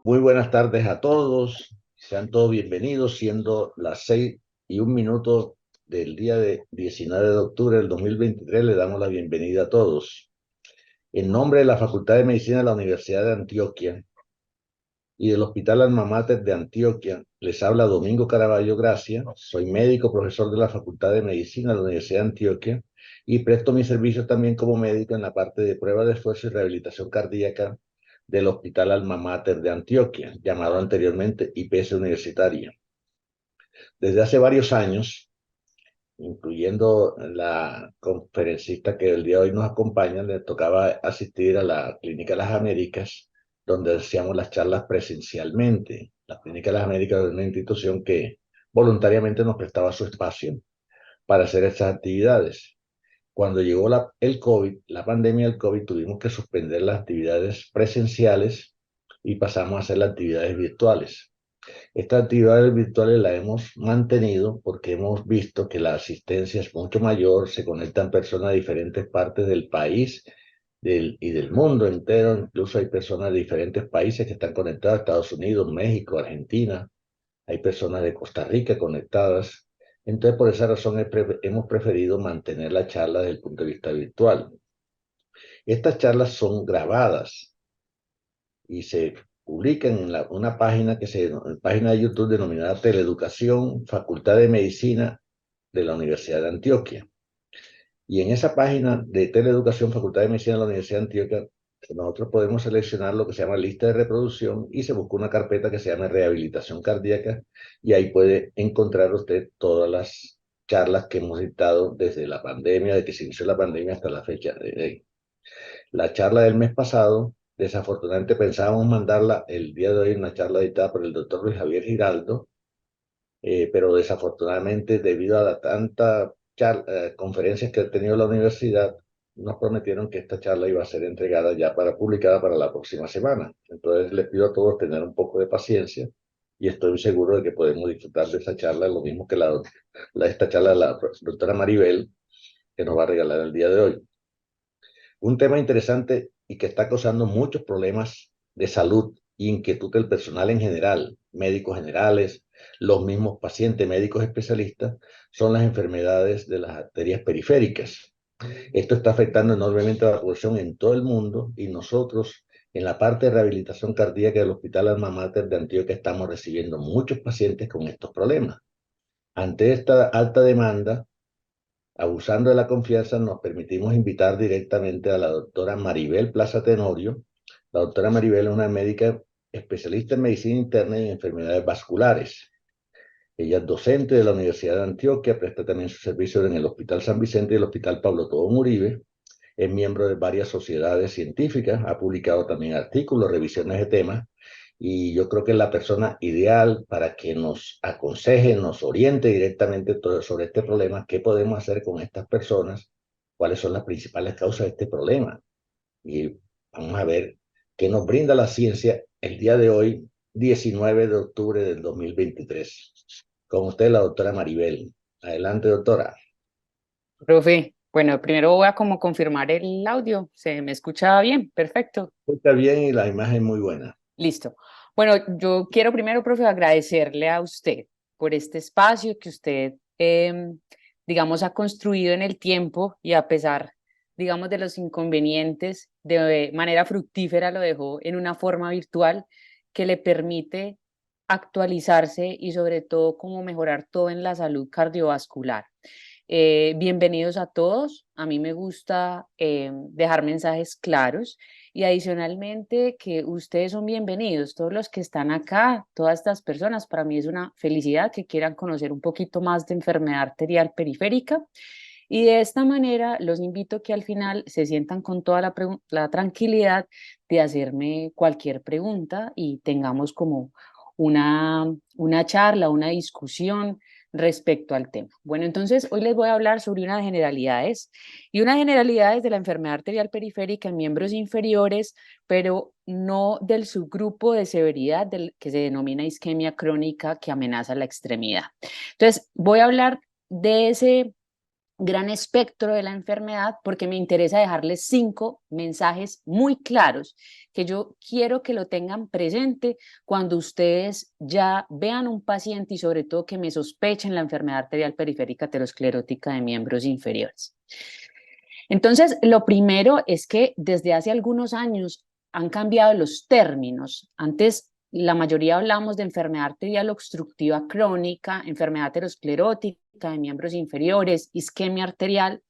Muy buenas tardes a todos, sean todos bienvenidos, siendo las 6:01 del día de 19 de octubre del 2023, le damos la bienvenida a todos. En nombre de la Facultad de Medicina de la Universidad de Antioquia y del Hospital Alma Mater de Antioquia, les habla Domingo Caraballo Gracia, soy médico, profesor de la Facultad de Medicina de la Universidad de Antioquia y presto mis servicios también como médico en la parte de prueba de esfuerzo y rehabilitación cardíaca del Hospital Alma Mater de Antioquia, llamado anteriormente IPS Universitaria. Desde hace varios años, incluyendo la conferencista que el día de hoy nos acompaña, le tocaba asistir a la Clínica Las Américas, donde hacíamos las charlas presencialmente. La Clínica Las Américas es una institución que voluntariamente nos prestaba su espacio para hacer estas actividades. Cuando llegó el COVID, la pandemia del COVID, tuvimos que suspender las actividades presenciales y pasamos a hacer las actividades virtuales. Estas actividades virtuales las hemos mantenido porque hemos visto que la asistencia es mucho mayor, se conectan personas de diferentes partes del país y del mundo entero, incluso hay personas de diferentes países que están conectadas, Estados Unidos, México, Argentina, hay personas de Costa Rica conectadas. Entonces, por esa razón hemos preferido mantener la charla desde el punto de vista virtual. Estas charlas son grabadas y se publican en una página de YouTube denominada Teleeducación, Facultad de Medicina de la Universidad de Antioquia. Y en esa página de Teleeducación, Facultad de Medicina de la Universidad de Antioquia, nosotros podemos seleccionar lo que se llama lista de reproducción y se busca una carpeta que se llama rehabilitación cardíaca y ahí puede encontrar usted todas las charlas que hemos dictado desde la pandemia, de que se inició la pandemia hasta la fecha de hoy. La charla del mes pasado, desafortunadamente pensábamos mandarla el día de hoy, una charla dictada por el doctor Luis Javier Giraldo, pero desafortunadamente debido a la tanta conferencias que ha tenido la universidad, nos prometieron que esta charla iba a ser entregada ya publicada para la próxima semana. Entonces les pido a todos tener un poco de paciencia y estoy seguro de que podemos disfrutar de esa charla, lo mismo que esta charla de la doctora Maribel, que nos va a regalar el día de hoy. Un tema interesante y que está causando muchos problemas de salud e inquietud del personal en general, médicos generales, los mismos pacientes, médicos especialistas, son las enfermedades de las arterias periféricas. Esto está afectando enormemente a la población en todo el mundo y nosotros en la parte de rehabilitación cardíaca del Hospital Alma Mater de Antioquia estamos recibiendo muchos pacientes con estos problemas. Ante esta alta demanda, abusando de la confianza, nos permitimos invitar directamente a la doctora Maribel Plaza Tenorio. La doctora Maribel es una médica especialista en medicina interna y en enfermedades vasculares. Ella es docente de la Universidad de Antioquia, presta también sus servicios en el Hospital San Vicente y el Hospital Pablo Tobón Uribe. Es miembro de varias sociedades científicas, ha publicado también artículos, revisiones de temas, y yo creo que es la persona ideal para que nos aconseje, nos oriente directamente sobre este problema, qué podemos hacer con estas personas, cuáles son las principales causas de este problema. Y vamos a ver qué nos brinda la ciencia el día de hoy, 19 de octubre del 2023. Con usted, la doctora Maribel. Adelante, doctora. Profe, bueno, primero voy a como confirmar el audio. ¿Se me escucha bien? Perfecto. Está bien y la imagen muy buena. Listo. Bueno, yo quiero primero, profe, agradecerle a usted por este espacio que usted, digamos, ha construido en el tiempo y a pesar, digamos, de los inconvenientes, de manera fructífera lo dejó en una forma virtual que le permite actualizarse y sobre todo cómo mejorar todo en la salud cardiovascular. Bienvenidos a todos. A mí me gusta dejar mensajes claros y adicionalmente que ustedes son bienvenidos, todos los que están acá, todas estas personas. Para mí es una felicidad que quieran conocer un poquito más de enfermedad arterial periférica. Y de esta manera los invito a que al final se sientan con toda la tranquilidad de hacerme cualquier pregunta y tengamos como una charla, una discusión respecto al tema. Bueno, entonces hoy les voy a hablar sobre unas generalidades y unas generalidades de la enfermedad arterial periférica en miembros inferiores, pero no del subgrupo de severidad del que se denomina isquemia crónica que amenaza la extremidad. Entonces, voy a hablar de ese gran espectro de la enfermedad porque me interesa dejarles 5 mensajes muy claros que yo quiero que lo tengan presente cuando ustedes ya vean un paciente y sobre todo que me sospechen la enfermedad arterial periférica aterosclerótica de miembros inferiores. Entonces, lo primero es que desde hace algunos años han cambiado los términos. Antes la mayoría hablamos de enfermedad arterial obstructiva crónica, enfermedad aterosclerótica de miembros inferiores, isquemia arterial,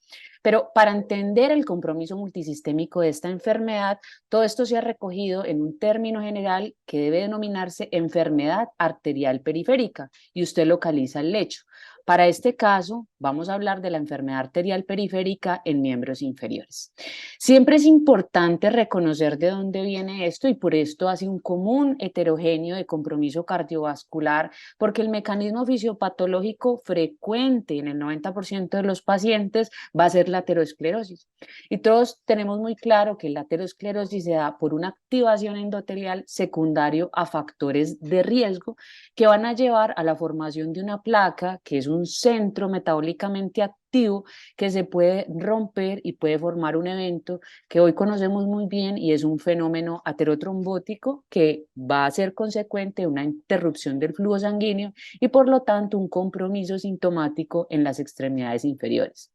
pero para entender el compromiso multisistémico de esta enfermedad, todo esto se ha recogido en un término general que debe denominarse enfermedad arterial periférica y usted localiza el lecho. Para este caso, vamos a hablar de la enfermedad arterial periférica en miembros inferiores. Siempre es importante reconocer de dónde viene esto y por esto hace un común heterogéneo de compromiso cardiovascular, porque el mecanismo fisiopatológico frecuente en el 90% de los pacientes va a ser la aterosclerosis. Y todos tenemos muy claro que la aterosclerosis se da por una activación endotelial secundario a factores de riesgo que van a llevar a la formación de una placa, que es un centro metabólicamente activo que se puede romper y puede formar un evento que hoy conocemos muy bien y es un fenómeno aterotrombótico que va a ser consecuente de una interrupción del flujo sanguíneo y por lo tanto un compromiso sintomático en las extremidades inferiores.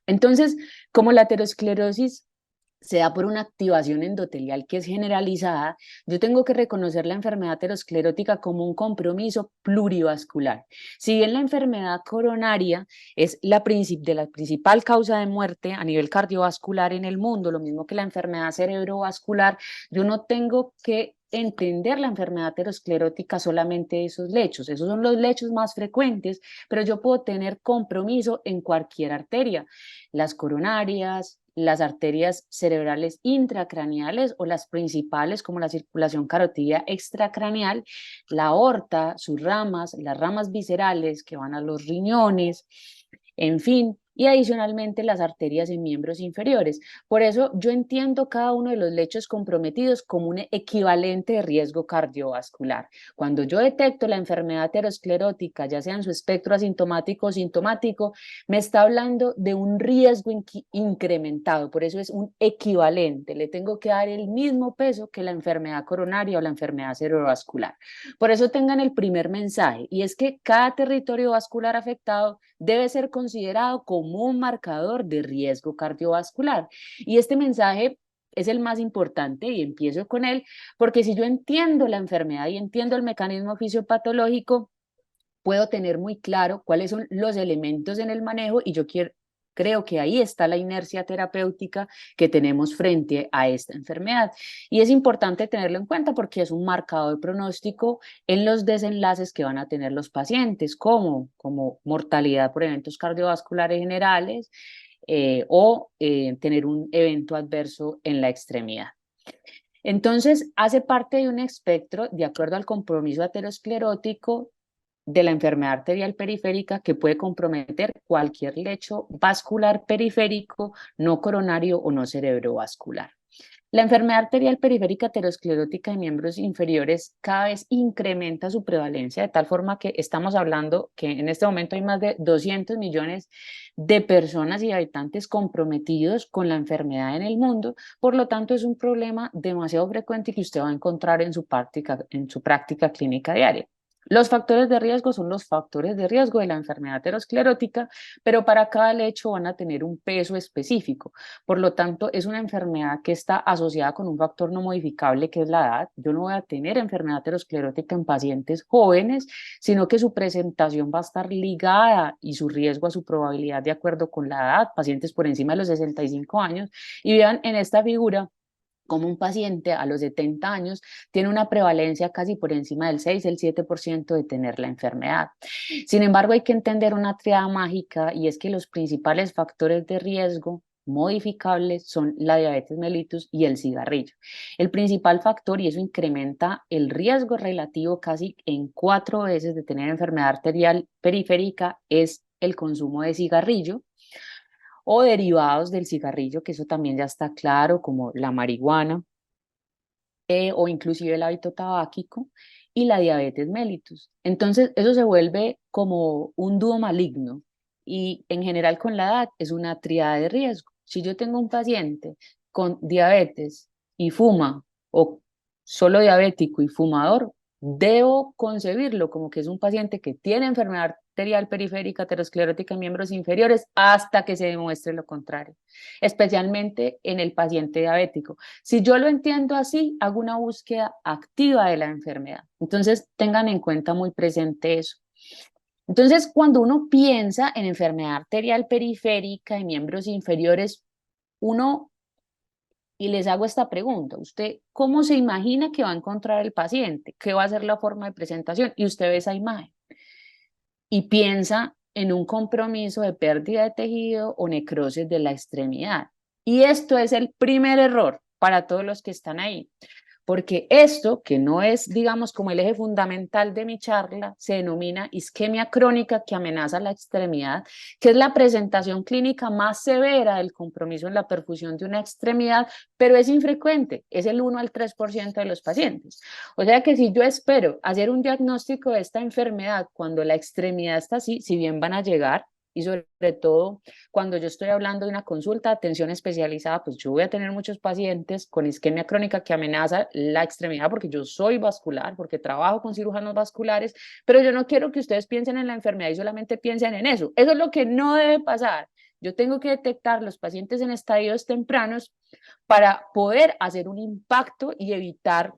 Entonces, como la aterosclerosis se da por una activación endotelial que es generalizada, yo tengo que reconocer la enfermedad aterosclerótica como un compromiso plurivascular. Si bien la enfermedad coronaria es la principal causa de muerte a nivel cardiovascular en el mundo, lo mismo que la enfermedad cerebrovascular, yo no tengo que entender la enfermedad aterosclerótica solamente esos lechos. Esos son los lechos más frecuentes, pero yo puedo tener compromiso en cualquier arteria, las coronarias, las arterias cerebrales intracraneales o las principales como la circulación carotidia extracraneal, la aorta, sus ramas, las ramas viscerales que van a los riñones, en fin, y adicionalmente las arterias en miembros inferiores. Por eso yo entiendo cada uno de los lechos comprometidos como un equivalente de riesgo cardiovascular. Cuando yo detecto la enfermedad aterosclerótica, ya sea en su espectro asintomático o sintomático, me está hablando de un riesgo incrementado, por eso es un equivalente, le tengo que dar el mismo peso que la enfermedad coronaria o la enfermedad cerebrovascular. Por eso tengan el primer mensaje, y es que cada territorio vascular afectado debe ser considerado como un marcador de riesgo cardiovascular. Y este mensaje es el más importante y empiezo con él, porque si yo entiendo la enfermedad y entiendo el mecanismo fisiopatológico, puedo tener muy claro cuáles son los elementos en el manejo y creo que ahí está la inercia terapéutica que tenemos frente a esta enfermedad. Y es importante tenerlo en cuenta porque es un marcador de pronóstico en los desenlaces que van a tener los pacientes, como mortalidad por eventos cardiovasculares generales tener un evento adverso en la extremidad. Entonces, hace parte de un espectro, de acuerdo al compromiso aterosclerótico, de la enfermedad arterial periférica que puede comprometer cualquier lecho vascular periférico, no coronario o no cerebrovascular. La enfermedad arterial periférica aterosclerótica de miembros inferiores cada vez incrementa su prevalencia de tal forma que estamos hablando que en este momento hay más de 200 millones de personas y habitantes comprometidos con la enfermedad en el mundo. Por lo tanto, es un problema demasiado frecuente que usted va a encontrar en su práctica clínica diaria. Los factores de riesgo son los factores de riesgo de la enfermedad aterosclerótica, pero para cada lecho van a tener un peso específico. Por lo tanto, es una enfermedad que está asociada con un factor no modificable que es la edad. Yo no voy a tener enfermedad aterosclerótica en pacientes jóvenes, sino que su presentación va a estar ligada y su riesgo a su probabilidad de acuerdo con la edad, pacientes por encima de los 65 años. Y vean en esta figura como un paciente a los 70 años tiene una prevalencia casi por encima del 6, el 7% de tener la enfermedad. Sin embargo, hay que entender una triada mágica y es que los principales factores de riesgo modificables son la diabetes mellitus y el cigarrillo. El principal factor, y eso incrementa el riesgo relativo casi en 4 veces de tener enfermedad arterial periférica, es el consumo de cigarrillo o derivados del cigarrillo, que eso también ya está claro, como la marihuana o inclusive el hábito tabáquico y la diabetes mellitus. Entonces, eso se vuelve como un dúo maligno. y en general con la edad es una triada de riesgo. Si yo tengo un paciente con diabetes y fuma, o solo diabético y fumador, debo concebirlo como que es un paciente que tiene enfermedad arterial periférica aterosclerótica en miembros inferiores hasta que se demuestre lo contrario, especialmente en el paciente diabético. Si yo lo entiendo así, hago una búsqueda activa de la enfermedad. Entonces, tengan en cuenta muy presente eso. Entonces, cuando uno piensa en enfermedad arterial periférica en miembros inferiores, uno, y les hago esta pregunta, ¿usted cómo se imagina que va a encontrar el paciente? ¿Qué va a ser la forma de presentación? Y usted ve esa imagen y piensa en un compromiso de pérdida de tejido o necrosis de la extremidad. Y esto es el primer error para todos los que están ahí. Porque esto, que no es, digamos, como el eje fundamental de mi charla, se denomina isquemia crónica que amenaza la extremidad, que es la presentación clínica más severa del compromiso en la perfusión de una extremidad, pero es infrecuente, es el 1 al 3% de los pacientes. O sea que si yo espero hacer un diagnóstico de esta enfermedad cuando la extremidad está así, si bien van a llegar, y sobre todo cuando yo estoy hablando de una consulta de atención especializada, pues yo voy a tener muchos pacientes con isquemia crónica que amenaza la extremidad porque yo soy vascular, porque trabajo con cirujanos vasculares, pero yo no quiero que ustedes piensen en la enfermedad y solamente piensen en eso. Eso es lo que no debe pasar. Yo tengo que detectar los pacientes en estadios tempranos para poder hacer un impacto y evitar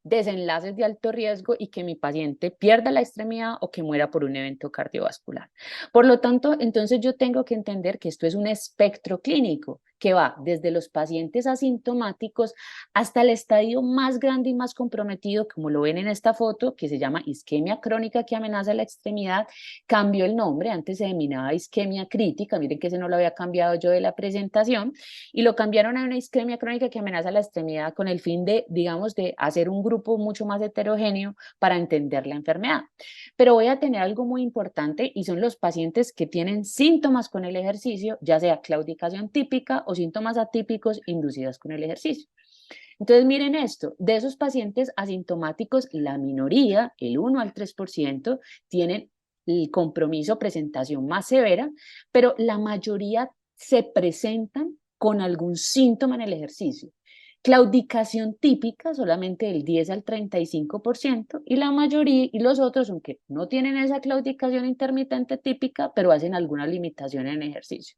desenlaces de alto riesgo y que mi paciente pierda la extremidad o que muera por un evento cardiovascular. Por lo tanto, entonces yo tengo que entender que esto es un espectro clínico que va desde los pacientes asintomáticos hasta el estadio más grande y más comprometido, como lo ven en esta foto, que se llama isquemia crónica que amenaza la extremidad. Cambió el nombre, antes se denominaba isquemia crítica, miren que ese no lo había cambiado yo de la presentación, y lo cambiaron a una isquemia crónica que amenaza la extremidad con el fin de, digamos, de hacer un grupo mucho más heterogéneo para entender la enfermedad. Pero voy a tener algo muy importante y son los pacientes que tienen síntomas con el ejercicio, ya sea claudicación típica o síntomas atípicos inducidos con el ejercicio. Entonces, miren esto, de esos pacientes asintomáticos, la minoría, el 1 al 3%, tienen el compromiso, presentación más severa, pero la mayoría se presentan con algún síntoma en el ejercicio. Claudicación típica, solamente del 10 al 35%, y la mayoría, y los otros, aunque no tienen esa claudicación intermitente típica, pero hacen alguna limitación en ejercicio.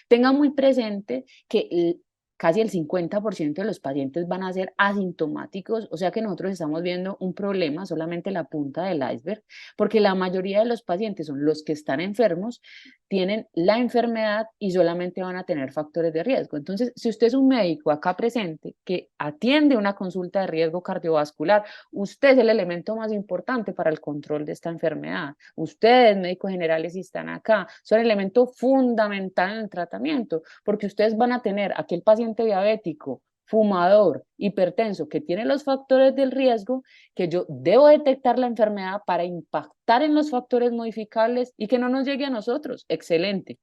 Tengan muy presente que casi el 50% de los pacientes van a ser asintomáticos, o sea que nosotros estamos viendo un problema, solamente la punta del iceberg, porque la mayoría de los pacientes son los que están enfermos, tienen la enfermedad y solamente van a tener factores de riesgo. Entonces, si usted es un médico acá presente que atiende una consulta de riesgo cardiovascular, usted es el elemento más importante para el control de esta enfermedad. Ustedes, médicos generales, si están acá, son el elemento fundamental en el tratamiento, porque ustedes van a tener aquel paciente diabético, fumador, hipertenso, que tiene los factores del riesgo, que yo debo detectar la enfermedad para impactar en los factores modificables y que no nos llegue a nosotros. Excelente.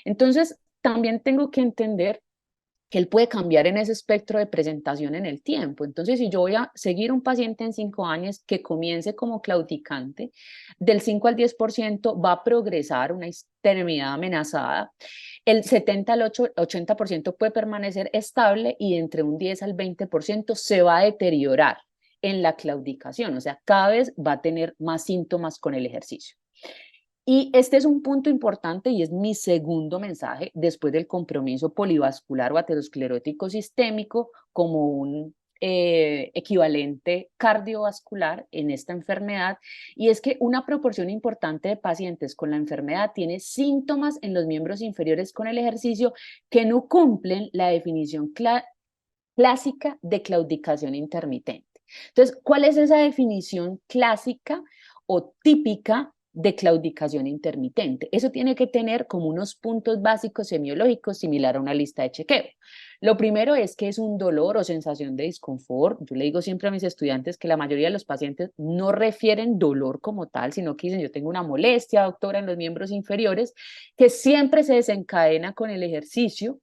Entonces, también tengo que entender que él puede cambiar en ese espectro de presentación en el tiempo. Entonces, si yo voy a seguir un paciente en 5 años que comience como claudicante, del 5 al 10% va a progresar una extremidad amenazada, el 70 al 80% puede permanecer estable y entre un 10 al 20% se va a deteriorar en la claudicación, o sea, cada vez va a tener más síntomas con el ejercicio. Y este es un punto importante y es mi segundo mensaje después del compromiso polivascular o aterosclerótico sistémico como un equivalente cardiovascular en esta enfermedad, y es que una proporción importante de pacientes con la enfermedad tiene síntomas en los miembros inferiores con el ejercicio que no cumplen la definición clásica de claudicación intermitente. Entonces, ¿cuál es esa definición clásica o típica de claudicación intermitente? Eso tiene que tener como unos puntos básicos semiológicos similar a una lista de chequeo. Lo primero es que es un dolor o sensación de disconfort. Yo le digo siempre a mis estudiantes que la mayoría de los pacientes no refieren dolor como tal, sino que dicen yo tengo una molestia, doctora, en los miembros inferiores, que siempre se desencadena con el ejercicio,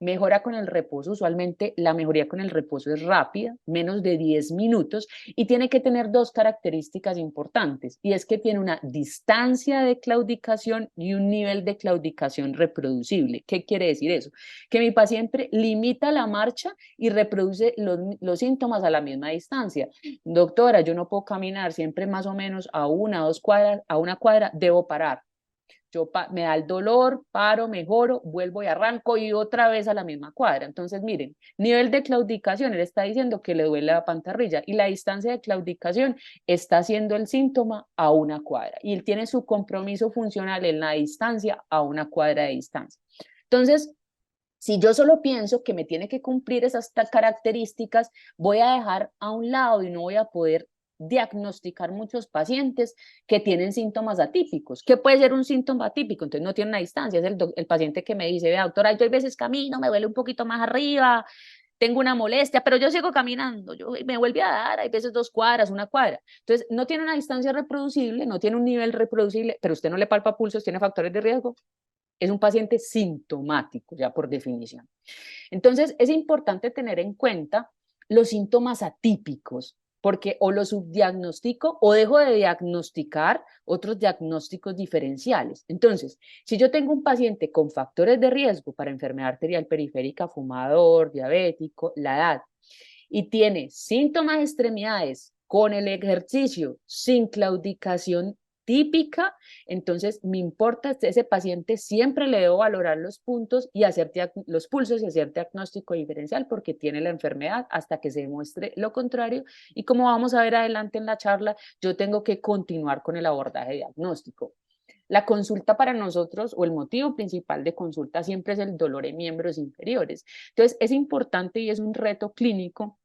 mejora con el reposo. Usualmente la mejoría con el reposo es rápida, menos de 10 minutos, y tiene que tener dos características importantes, y es que tiene una distancia de claudicación y un nivel de claudicación reproducible. ¿Qué quiere decir eso? Que mi paciente limita la marcha y reproduce los síntomas a la misma distancia. Doctora, yo no puedo caminar, siempre más o menos a una, 2 cuadras, a una cuadra debo parar. Me da el dolor, paro, mejoro, vuelvo y arranco y otra vez a la misma cuadra. Entonces, miren, nivel de claudicación, él está diciendo que le duele la pantorrilla, y la distancia de claudicación está haciendo el síntoma a una cuadra, y él tiene su compromiso funcional en la distancia a una cuadra de distancia. Entonces, si yo solo pienso que me tiene que cumplir esas características, voy a dejar a un lado y no voy a poder diagnosticar muchos pacientes que tienen síntomas atípicos. ¿Qué puede ser un síntoma atípico? Entonces no tiene una distancia. Es el paciente que me dice, vea, doctora, yo a veces camino, me duele un poquito más arriba, tengo una molestia, pero yo sigo caminando, me vuelve a dar, hay veces 2 cuadras, una cuadra. Entonces no tiene una distancia reproducible, no tiene un nivel reproducible, pero usted no le palpa pulsos, tiene factores de riesgo. Es un paciente sintomático, ya por definición. Entonces, es importante tener en cuenta los síntomas atípicos, porque o los subdiagnostico o dejo de diagnosticar otros diagnósticos diferenciales. Entonces, si yo tengo un paciente con factores de riesgo para enfermedad arterial periférica, fumador, diabético, la edad, y tiene síntomas de extremidades con el ejercicio sin claudicación típica, entonces me importa ese paciente, siempre le debo valorar los puntos y hacer los pulsos y hacer diagnóstico diferencial, porque tiene la enfermedad hasta que se demuestre lo contrario. Y como vamos a ver adelante en la charla, yo tengo que continuar con el abordaje diagnóstico. La consulta para nosotros, o el motivo principal de consulta, siempre es el dolor en miembros inferiores. Entonces es importante y es un reto clínico,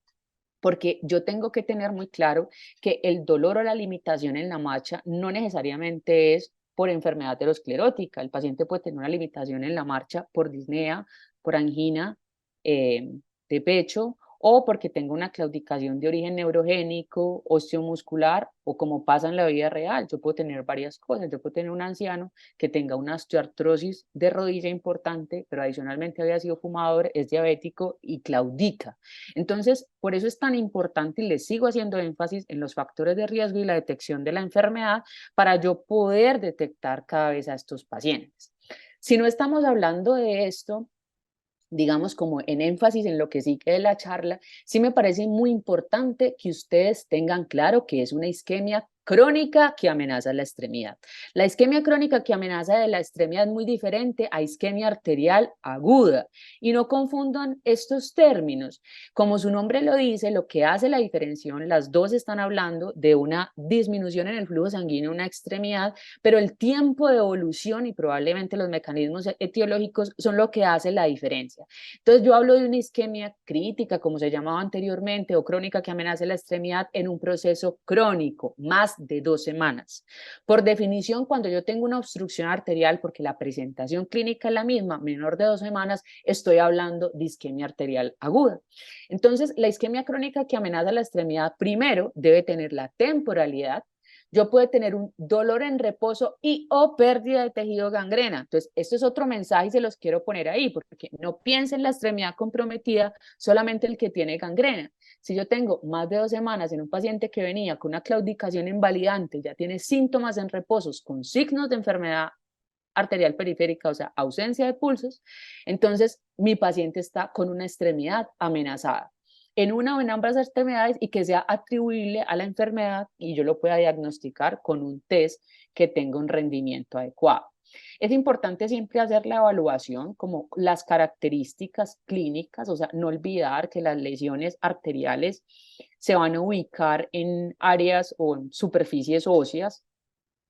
porque yo tengo que tener muy claro que el dolor o la limitación en la marcha no necesariamente es por enfermedad aterosclerótica. El paciente puede tener una limitación en la marcha por disnea, por angina eh, de pecho, o porque tenga una claudicación de origen neurogénico, osteomuscular, o como pasa en la vida real. Yo puedo tener varias cosas. Yo puedo tener un anciano que tenga una osteoartrosis de rodilla importante, pero adicionalmente había sido fumador, es diabético y claudica. Entonces, por eso es tan importante, y les sigo haciendo énfasis en los factores de riesgo y la detección de la enfermedad, para yo poder detectar cada vez a estos pacientes. Si no estamos hablando de esto, digamos, como en énfasis en lo que sí que de la charla, sí me parece muy importante que ustedes tengan claro que es una isquemia crónica que amenaza la extremidad. La isquemia crónica que amenaza de la extremidad es muy diferente a isquemia arterial aguda, y no confundan estos términos. Como su nombre lo dice, lo que hace la diferenciación, las dos están hablando de una disminución en el flujo sanguíneo en una extremidad, pero el tiempo de evolución y probablemente los mecanismos etiológicos son lo que hace la diferencia. Entonces yo hablo de una isquemia crítica, como se llamaba anteriormente, o crónica que amenaza la extremidad, en un proceso crónico, más de 2 semanas. Por definición, cuando yo tengo una obstrucción arterial, porque la presentación clínica es la misma, menor de 2 semanas, estoy hablando de isquemia arterial aguda. Entonces, la isquemia crónica que amenaza la extremidad, primero, debe tener la temporalidad. Yo puedo tener un dolor en reposo y o pérdida de tejido gangrena. Entonces, esto es otro mensaje y se los quiero poner ahí, porque no piensen en la extremidad comprometida solamente el que tiene gangrena. Si yo tengo más de 2 semanas en un paciente que venía con una claudicación invalidante, ya tiene síntomas en reposos con signos de enfermedad arterial periférica, o sea, ausencia de pulsos, entonces mi paciente está con una extremidad amenazada en una o en ambas extremidades, y que sea atribuible a la enfermedad y yo lo pueda diagnosticar con un test que tenga un rendimiento adecuado. Es importante siempre hacer la evaluación como las características clínicas, o sea, no olvidar que las lesiones arteriales se van a ubicar en áreas o en superficies óseas.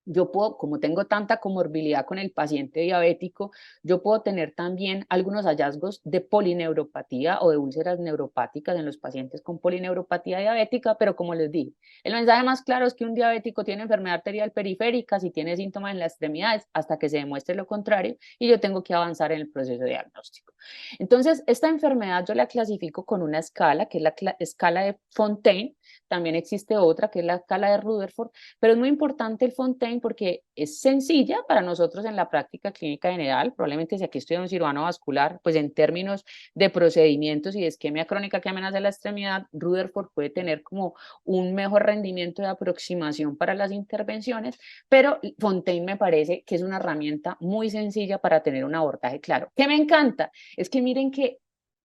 Yo puedo, como tengo tanta comorbilidad con el paciente diabético, yo puedo tener también algunos hallazgos de polineuropatía o de úlceras neuropáticas en los pacientes con polineuropatía diabética, pero como les dije, el mensaje más claro es que un diabético tiene enfermedad arterial periférica si tiene síntomas en las extremidades hasta que se demuestre lo contrario, y yo tengo que avanzar en el proceso diagnóstico. Entonces, esta enfermedad yo la clasifico con una escala, que es la escala de Fontaine. También existe otra, que es la escala de Rutherford, pero es muy importante el Fontaine Fontaine porque es sencilla para nosotros en la práctica clínica general. Probablemente si aquí estoy en un cirujano vascular, pues en términos de procedimientos y de isquemia crónica que amenaza la extremidad, Rutherford puede tener como un mejor rendimiento de aproximación para las intervenciones, pero Fontaine me parece que es una herramienta muy sencilla para tener un abordaje claro. ¿Qué me encanta? Es que miren que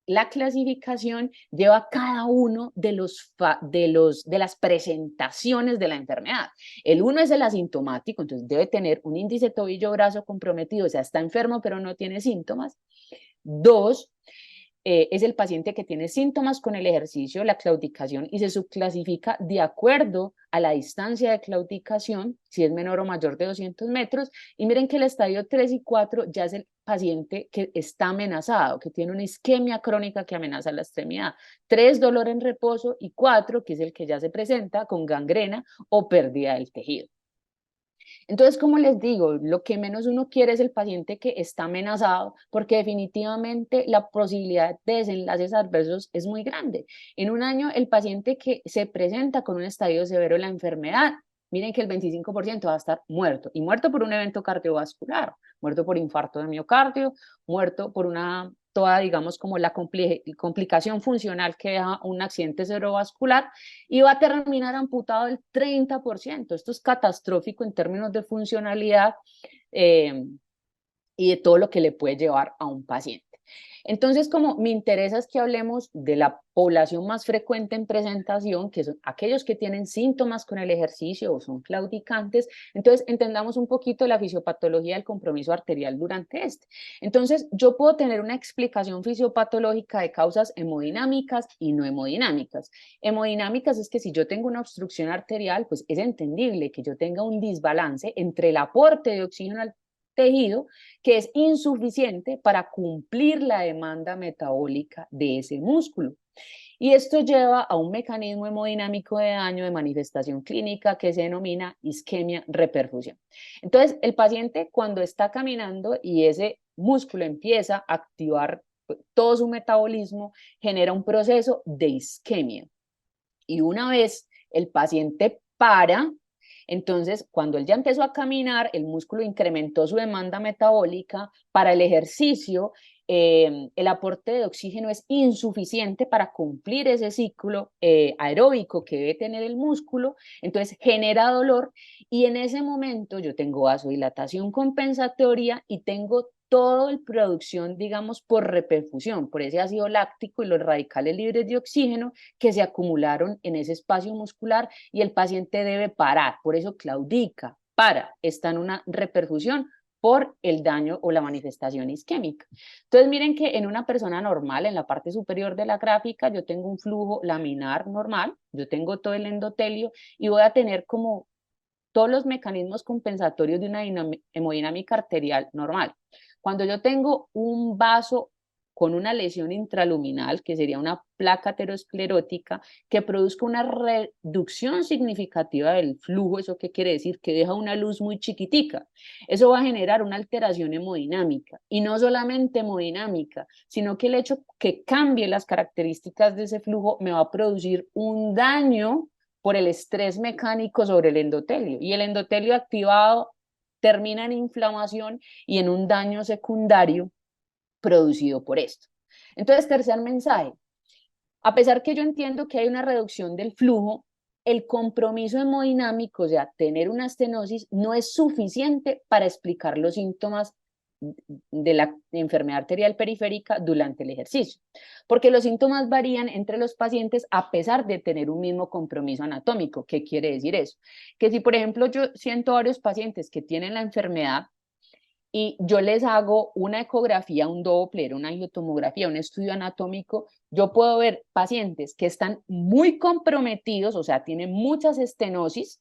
la clasificación lleva cada uno de las presentaciones de la enfermedad. El uno es el asintomático, entonces debe tener un índice tobillo-brazo comprometido, o sea, está enfermo pero no tiene síntomas. Dos, es el paciente que tiene síntomas con el ejercicio, la claudicación, y se subclasifica de acuerdo a la distancia de claudicación, si es menor o mayor de 200 metros. Y miren que el estadio 3 y 4 ya es el paciente que está amenazado, que tiene una isquemia crónica que amenaza la extremidad. 3, dolor en reposo, y 4, que es el que ya se presenta con gangrena o pérdida del tejido. Entonces, como les digo, lo que menos uno quiere es el paciente que está amenazado, porque definitivamente la posibilidad de desenlaces adversos es muy grande. En un año, el paciente que se presenta con un estadio severo de la enfermedad, miren que el 25% va a estar muerto, y muerto por un evento cardiovascular, muerto por infarto de miocardio, muerto por toda, digamos, como la complicación funcional que deja un accidente cerebrovascular, y va a terminar amputado el 30%. Esto es catastrófico en términos de funcionalidad y de todo lo que le puede llevar a un paciente. Entonces, como me interesa es que hablemos de la población más frecuente en presentación, que son aquellos que tienen síntomas con el ejercicio o son claudicantes. Entonces, entendamos un poquito la fisiopatología del compromiso arterial durante este. Entonces, yo puedo tener una explicación fisiopatológica de causas hemodinámicas y no hemodinámicas. Hemodinámicas es que si yo tengo una obstrucción arterial, pues es entendible que yo tenga un desbalance entre el aporte de oxígeno al tejido, que es insuficiente para cumplir la demanda metabólica de ese músculo. Y esto lleva a un mecanismo hemodinámico de daño de manifestación clínica que se denomina isquemia reperfusión. Entonces, el paciente cuando está caminando y ese músculo empieza a activar todo su metabolismo, genera un proceso de isquemia. Y una vez el paciente para, entonces, cuando él ya empezó a caminar, el músculo incrementó su demanda metabólica para el ejercicio, el aporte de oxígeno es insuficiente para cumplir ese ciclo aeróbico que debe tener el músculo, entonces genera dolor, y en ese momento yo tengo vasodilatación compensatoria y tengo toda la producción, digamos, por reperfusión, por ese ácido láctico y los radicales libres de oxígeno que se acumularon en ese espacio muscular, y el paciente debe parar, por eso claudica, está en una reperfusión por el daño o la manifestación isquémica. Entonces miren que en una persona normal, en la parte superior de la gráfica, yo tengo un flujo laminar normal, yo tengo todo el endotelio y voy a tener como todos los mecanismos compensatorios de una hemodinámica arterial normal. Cuando yo tengo un vaso con una lesión intraluminal, que sería una placa aterosclerótica, que produzca una reducción significativa del flujo, ¿eso qué quiere decir? Que deja una luz muy chiquitica. Eso va a generar una alteración hemodinámica, y no solamente hemodinámica, sino que el hecho que cambie las características de ese flujo me va a producir un daño por el estrés mecánico sobre el endotelio, y el endotelio activado termina en inflamación y en un daño secundario producido por esto. Entonces, tercer mensaje, a pesar que yo entiendo que hay una reducción del flujo, el compromiso hemodinámico, o sea, tener una estenosis, no es suficiente para explicar los síntomas de la enfermedad arterial periférica durante el ejercicio, porque los síntomas varían entre los pacientes a pesar de tener un mismo compromiso anatómico. ¿Qué quiere decir eso? Que si, por ejemplo, yo siento varios pacientes que tienen la enfermedad y yo les hago una ecografía, un Doppler, una angiotomografía, un estudio anatómico, yo puedo ver pacientes que están muy comprometidos, o sea, tienen muchas estenosis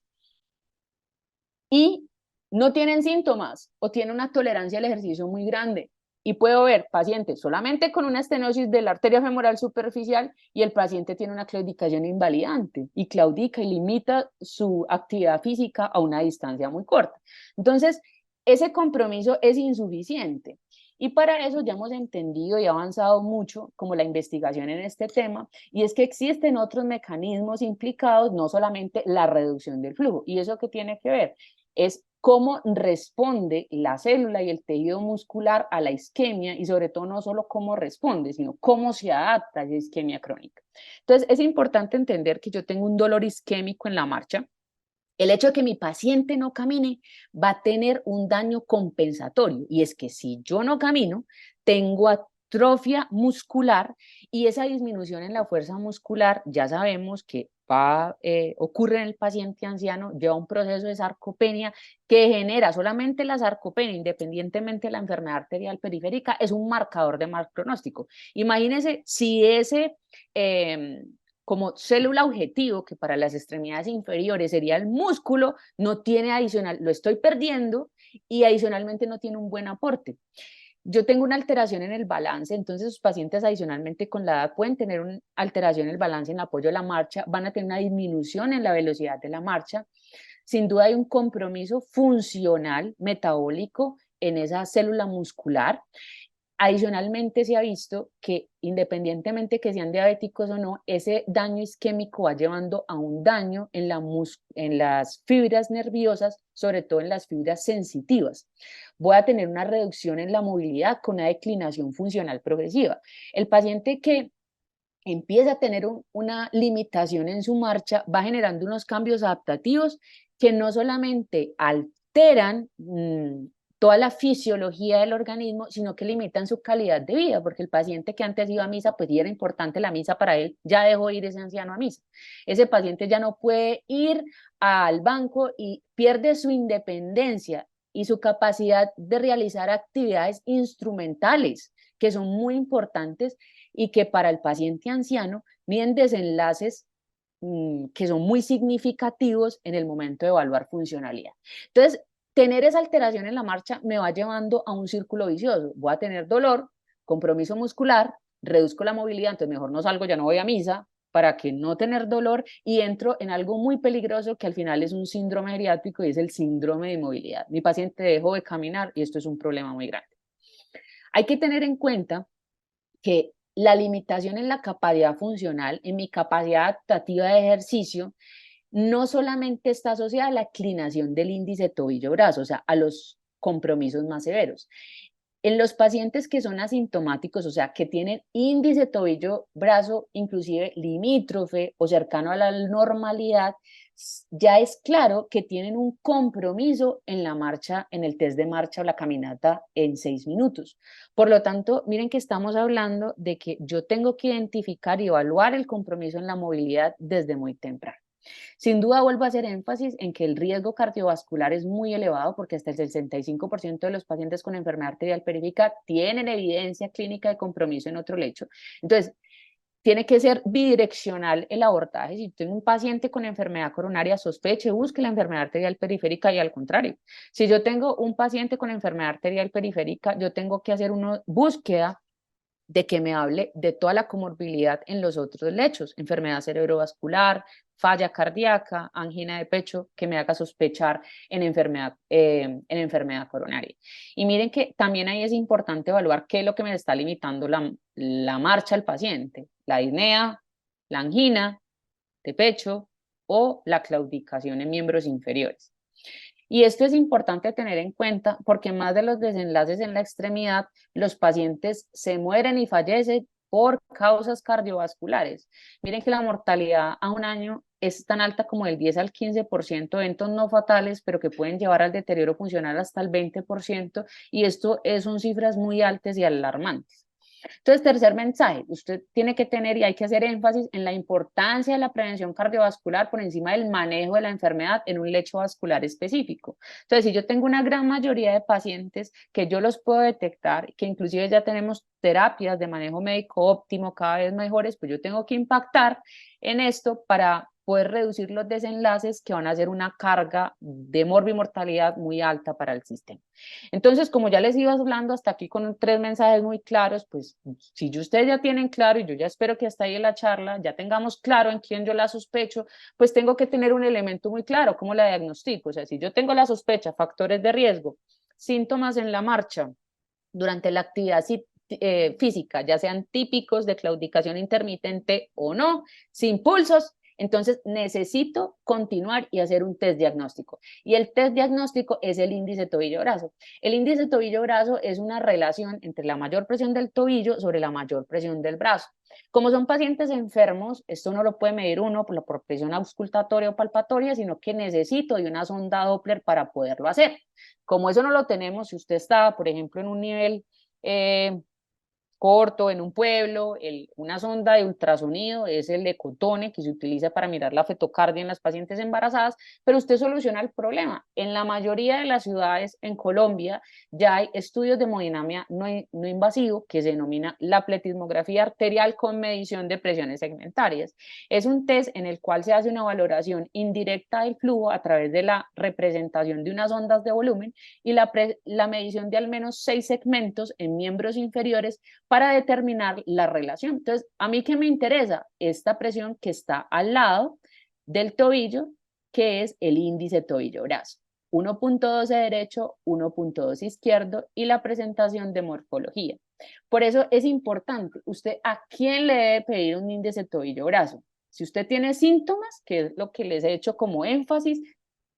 y no tienen síntomas o tienen una tolerancia al ejercicio muy grande. Y puedo ver pacientes solamente con una estenosis de la arteria femoral superficial y el paciente tiene una claudicación invalidante y claudica y limita su actividad física a una distancia muy corta. Entonces, ese compromiso es insuficiente. Y para eso ya hemos entendido y avanzado mucho como la investigación en este tema, y es que existen otros mecanismos implicados, no solamente la reducción del flujo. ¿Y eso qué tiene que ver? Es cómo responde la célula y el tejido muscular a la isquemia y sobre todo no solo cómo responde, sino cómo se adapta a esa isquemia crónica. Entonces es importante entender que yo tengo un dolor isquémico en la marcha. El hecho de que mi paciente no camine va a tener un daño compensatorio y es que si yo no camino, tengo atrofia muscular y esa disminución en la fuerza muscular ya sabemos que ocurre en el paciente anciano, lleva un proceso de sarcopenia que genera solamente la sarcopenia, independientemente de la enfermedad arterial periférica, es un marcador de mal pronóstico. Imagínense si ese como célula objetivo, que para las extremidades inferiores sería el músculo, no tiene adicional, lo estoy perdiendo y adicionalmente no tiene un buen aporte. Yo tengo una alteración en el balance, entonces los pacientes adicionalmente con la edad pueden tener una alteración en el balance en el apoyo de la marcha, van a tener una disminución en la velocidad de la marcha. Sin duda hay un compromiso funcional, metabólico en esa célula muscular. Adicionalmente se ha visto que independientemente que sean diabéticos o no, ese daño isquémico va llevando a un daño en las fibras nerviosas, sobre todo en las fibras sensitivas. Voy a tener una reducción en la movilidad con una declinación funcional progresiva. El paciente que empieza a tener una limitación en su marcha va generando unos cambios adaptativos que no solamente alteran toda la fisiología del organismo, sino que limitan su calidad de vida, porque el paciente que antes iba a misa, pues ya era importante la misa para él, ya dejó ir ese anciano a misa. Ese paciente ya no puede ir al banco y pierde su independencia y su capacidad de realizar actividades instrumentales, que son muy importantes y que para el paciente anciano miden desenlaces que son muy significativos en el momento de evaluar funcionalidad. Entonces, tener esa alteración en la marcha me va llevando a un círculo vicioso. Voy a tener dolor, compromiso muscular, reduzco la movilidad, entonces mejor no salgo, ya no voy a misa, para que no tener dolor y entro en algo muy peligroso que al final es un síndrome geriátrico y es el síndrome de inmovilidad. Mi paciente dejó de caminar y esto es un problema muy grande. Hay que tener en cuenta que la limitación en la capacidad funcional, en mi capacidad adaptativa de ejercicio, no solamente está asociada a la inclinación del índice tobillo-brazo, o sea, a los compromisos más severos. En los pacientes que son asintomáticos, o sea, que tienen índice tobillo-brazo inclusive limítrofe o cercano a la normalidad, ya es claro que tienen un compromiso en la marcha, en el test de marcha o la caminata en 6 minutos. Por lo tanto, miren que estamos hablando de que yo tengo que identificar y evaluar el compromiso en la movilidad desde muy temprano. Sin duda vuelvo a hacer énfasis en que el riesgo cardiovascular es muy elevado porque hasta el 65% de los pacientes con enfermedad arterial periférica tienen evidencia clínica de compromiso en otro lecho. Entonces, tiene que ser bidireccional el abordaje. Si tengo un paciente con enfermedad coronaria, sospeche, busque la enfermedad arterial periférica y al contrario. Si yo tengo un paciente con enfermedad arterial periférica, yo tengo que hacer una búsqueda de que me hable de toda la comorbilidad en los otros lechos, enfermedad cerebrovascular, falla cardíaca, angina de pecho, que me haga sospechar en enfermedad coronaria. Y miren que también ahí es importante evaluar qué es lo que me está limitando la marcha al paciente, la disnea, la angina de pecho o la claudicación en miembros inferiores. Y esto es importante tener en cuenta porque más de los desenlaces en la extremidad, los pacientes se mueren y fallecen por causas cardiovasculares. Miren que la mortalidad a un año es tan alta como el 10 al 15% de eventos no fatales, pero que pueden llevar al deterioro funcional hasta el 20%, y esto son cifras muy altas y alarmantes. Entonces, tercer mensaje, usted tiene que tener y hay que hacer énfasis en la importancia de la prevención cardiovascular por encima del manejo de la enfermedad en un lecho vascular específico. Entonces, si yo tengo una gran mayoría de pacientes que yo los puedo detectar, que inclusive ya tenemos terapias de manejo médico óptimo cada vez mejores, pues yo tengo que impactar en esto para poder reducir los desenlaces que van a ser una carga de morbimortalidad muy alta para el sistema. Entonces, como ya les iba hablando hasta aquí con 3 mensajes muy claros, pues si ustedes ya tienen claro, y yo ya espero que hasta ahí en la charla ya tengamos claro en quién yo la sospecho, pues tengo que tener un elemento muy claro, ¿cómo la diagnostico? O sea, si yo tengo la sospecha, factores de riesgo, síntomas en la marcha, durante la actividad física, ya sean típicos de claudicación intermitente o no, sin pulsos, Entonces necesito continuar y hacer un test diagnóstico. Y el test diagnóstico es el índice tobillo-brazo. El índice tobillo-brazo es una relación entre la mayor presión del tobillo sobre la mayor presión del brazo. Como son pacientes enfermos, esto no lo puede medir uno por presión auscultatoria o palpatoria, sino que necesito de una sonda Doppler para poderlo hacer. Como eso no lo tenemos, si usted está, por ejemplo, en un nivel corto en un pueblo, una sonda de ultrasonido es el ecotone que se utiliza para mirar la fetocardia en las pacientes embarazadas, pero usted soluciona el problema. En la mayoría de las ciudades en Colombia ya hay estudios de hemodinamia no invasivo que se denomina la pletismografía arterial con medición de presiones segmentarias. Es un test en el cual se hace una valoración indirecta del flujo a través de la representación de unas ondas de volumen y la medición de al menos 6 segmentos en miembros inferiores para determinar la relación. Entonces, ¿a mí qué me interesa? Esta presión que está al lado del tobillo, que es el índice tobillo-brazo. 1.12 derecho, 1.2 izquierdo y la presentación de morfología. Por eso es importante, usted a quién le debe pedir un índice tobillo-brazo. Si usted tiene síntomas, que es lo que les he hecho como énfasis,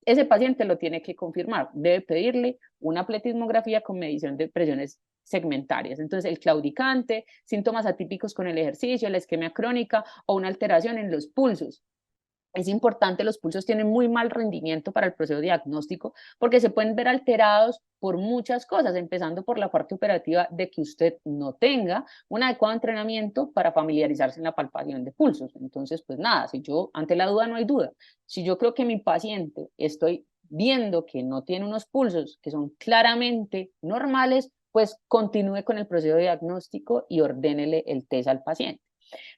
ese paciente lo tiene que confirmar. Debe pedirle una pletismografía con medición de presiones segmentarias. Entonces, el claudicante, síntomas atípicos con el ejercicio, la isquemia crónica o una alteración en los pulsos. Es importante, los pulsos tienen muy mal rendimiento para el proceso diagnóstico porque se pueden ver alterados por muchas cosas, empezando por la parte operativa de que usted no tenga un adecuado entrenamiento para familiarizarse en la palpación de pulsos. Entonces, pues nada, si yo, ante la duda no hay duda, si yo creo que mi paciente estoy viendo que no tiene unos pulsos que son claramente normales, pues continúe con el proceso diagnóstico y ordénele el test al paciente.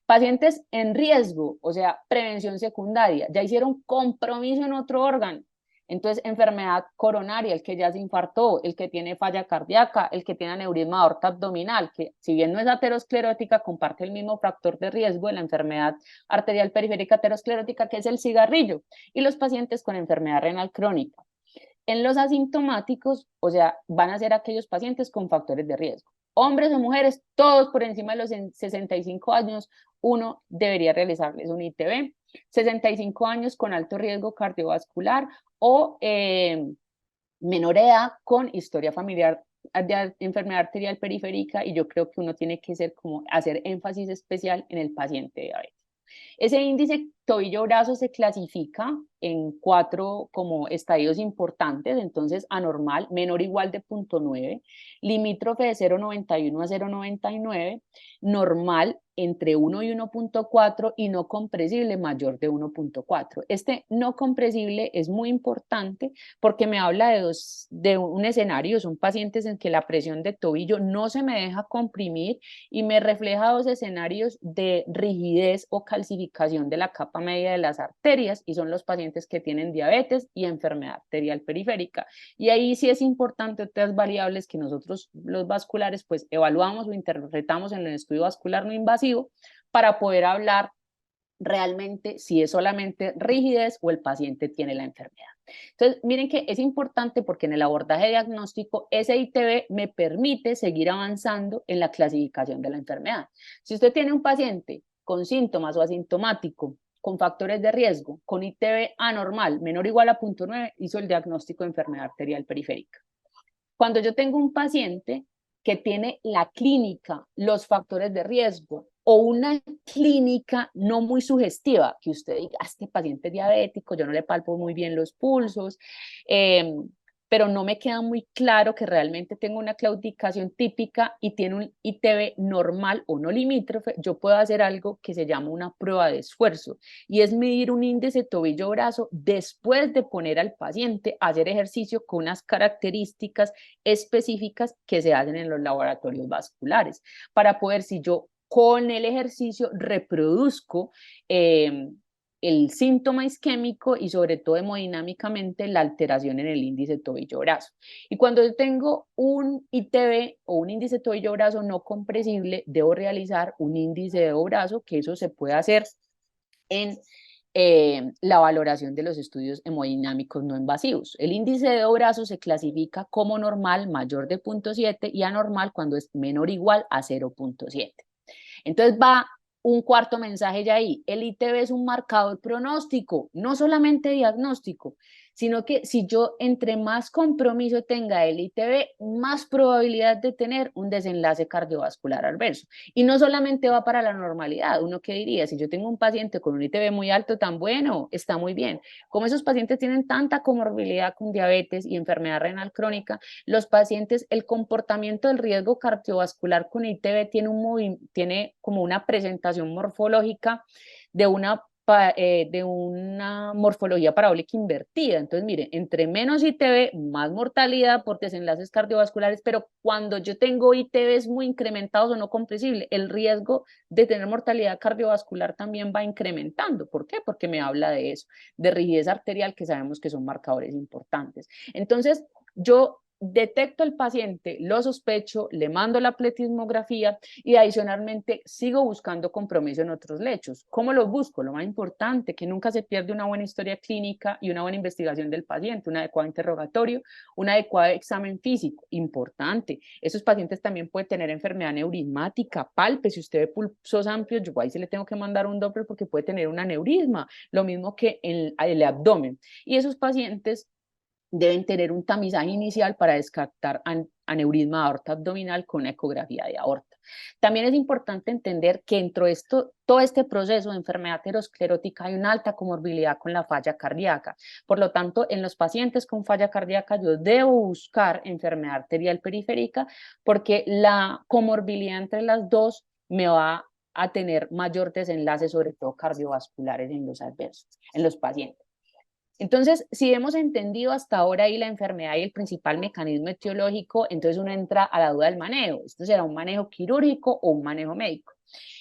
Pacientes en riesgo, o sea, prevención secundaria, ya hicieron compromiso en otro órgano. Entonces, enfermedad coronaria, el que ya se infartó, el que tiene falla cardíaca, el que tiene aneurisma de aorta abdominal, que si bien no es aterosclerótica, comparte el mismo factor de riesgo de la enfermedad arterial periférica aterosclerótica, que es el cigarrillo, y los pacientes con enfermedad renal crónica. En los asintomáticos, o sea, van a ser aquellos pacientes con factores de riesgo. Hombres o mujeres, todos por encima de los 65 años, uno debería realizarles un ITB. 65 años con alto riesgo cardiovascular o menor edad con historia familiar de enfermedad arterial periférica, y yo creo que uno tiene que ser como hacer énfasis especial en el paciente diabético. Ese índice tobillo-brazo se clasifica en 4 como estadios importantes, entonces anormal, menor o igual de 0.9, limítrofe de 0.91 a 0.99, normal entre 1 y 1.4 y no compresible mayor de 1.4. Este no compresible es muy importante porque me habla de un escenario, son pacientes en que la presión de tobillo no se me deja comprimir y me refleja 2 escenarios de rigidez o calcificación de la capa media de las arterias, y son los pacientes que tienen diabetes y enfermedad arterial periférica. Y ahí sí es importante otras variables que nosotros los vasculares pues evaluamos o interpretamos en el estudio vascular no invasivo para poder hablar realmente si es solamente rigidez o el paciente tiene la enfermedad. Entonces, miren que es importante porque en el abordaje diagnóstico ese ITB me permite seguir avanzando en la clasificación de la enfermedad. Si usted tiene un paciente con síntomas o asintomático, con factores de riesgo, con ITB anormal, menor o igual a 0.9, hizo el diagnóstico de enfermedad arterial periférica. Cuando yo tengo un paciente que tiene la clínica, los factores de riesgo o una clínica no muy sugestiva, que usted diga, este paciente es diabético, yo no le palpo muy bien los pulsos, pero no me queda muy claro que realmente tenga una claudicación típica y tiene un ITB normal o no limítrofe, yo puedo hacer algo que se llama una prueba de esfuerzo, y es medir un índice tobillo-brazo después de poner al paciente a hacer ejercicio con unas características específicas que se hacen en los laboratorios vasculares, para poder, si yo con el ejercicio reproduzco el síntoma isquémico y sobre todo hemodinámicamente la alteración en el índice tobillo-brazo. Y cuando yo tengo un ITB o un índice tobillo-brazo no compresible, debo realizar un índice de brazo, que eso se puede hacer en la valoración de los estudios hemodinámicos no invasivos. El índice de brazo se clasifica como normal mayor de 0.7 y anormal cuando es menor o igual a 0.7. Entonces va un cuarto mensaje ya ahí. El ITB es un marcador pronóstico, no solamente diagnóstico, sino que si yo entre más compromiso tenga el ITB, más probabilidad de tener un desenlace cardiovascular adverso. Y no solamente va para la normalidad, uno qué diría, si yo tengo un paciente con un ITB muy alto, tan bueno, está muy bien. Como esos pacientes tienen tanta comorbilidad con diabetes y enfermedad renal crónica, los pacientes, el comportamiento del riesgo cardiovascular con ITB tiene como una presentación morfológica de de una morfología parabólica invertida. Entonces, mire, entre menos ITB, más mortalidad por desenlaces cardiovasculares, pero cuando yo tengo ITBs muy incrementados o no compresibles, el riesgo de tener mortalidad cardiovascular también va incrementando. ¿Por qué? Porque me habla de eso, de rigidez arterial, que sabemos que son marcadores importantes. Entonces, yo detecto el paciente, lo sospecho, le mando la pletismografía y adicionalmente sigo buscando compromiso en otros lechos. ¿Cómo lo busco? Lo más importante, que nunca se pierde una buena historia clínica y una buena investigación del paciente, un adecuado interrogatorio, un adecuado examen físico, importante. Esos pacientes también pueden tener enfermedad neurismática, palpe, si usted ve pulsos amplios, yo ahí se le tengo que mandar un Doppler porque puede tener un aneurisma, lo mismo que en el abdomen. Y esos pacientes deben tener un tamizaje inicial para descartar aneurisma de aorta abdominal con ecografía de aorta. También es importante entender que dentro de todo este proceso de enfermedad aterosclerótica hay una alta comorbilidad con la falla cardíaca. Por lo tanto, en los pacientes con falla cardíaca yo debo buscar enfermedad arterial periférica porque la comorbilidad entre las dos me va a tener mayor desenlace, sobre todo cardiovasculares en los adversos, en los pacientes. Entonces, si hemos entendido hasta ahora ahí la enfermedad y el principal mecanismo etiológico, entonces uno entra a la duda del manejo. ¿Esto será un manejo quirúrgico o un manejo médico?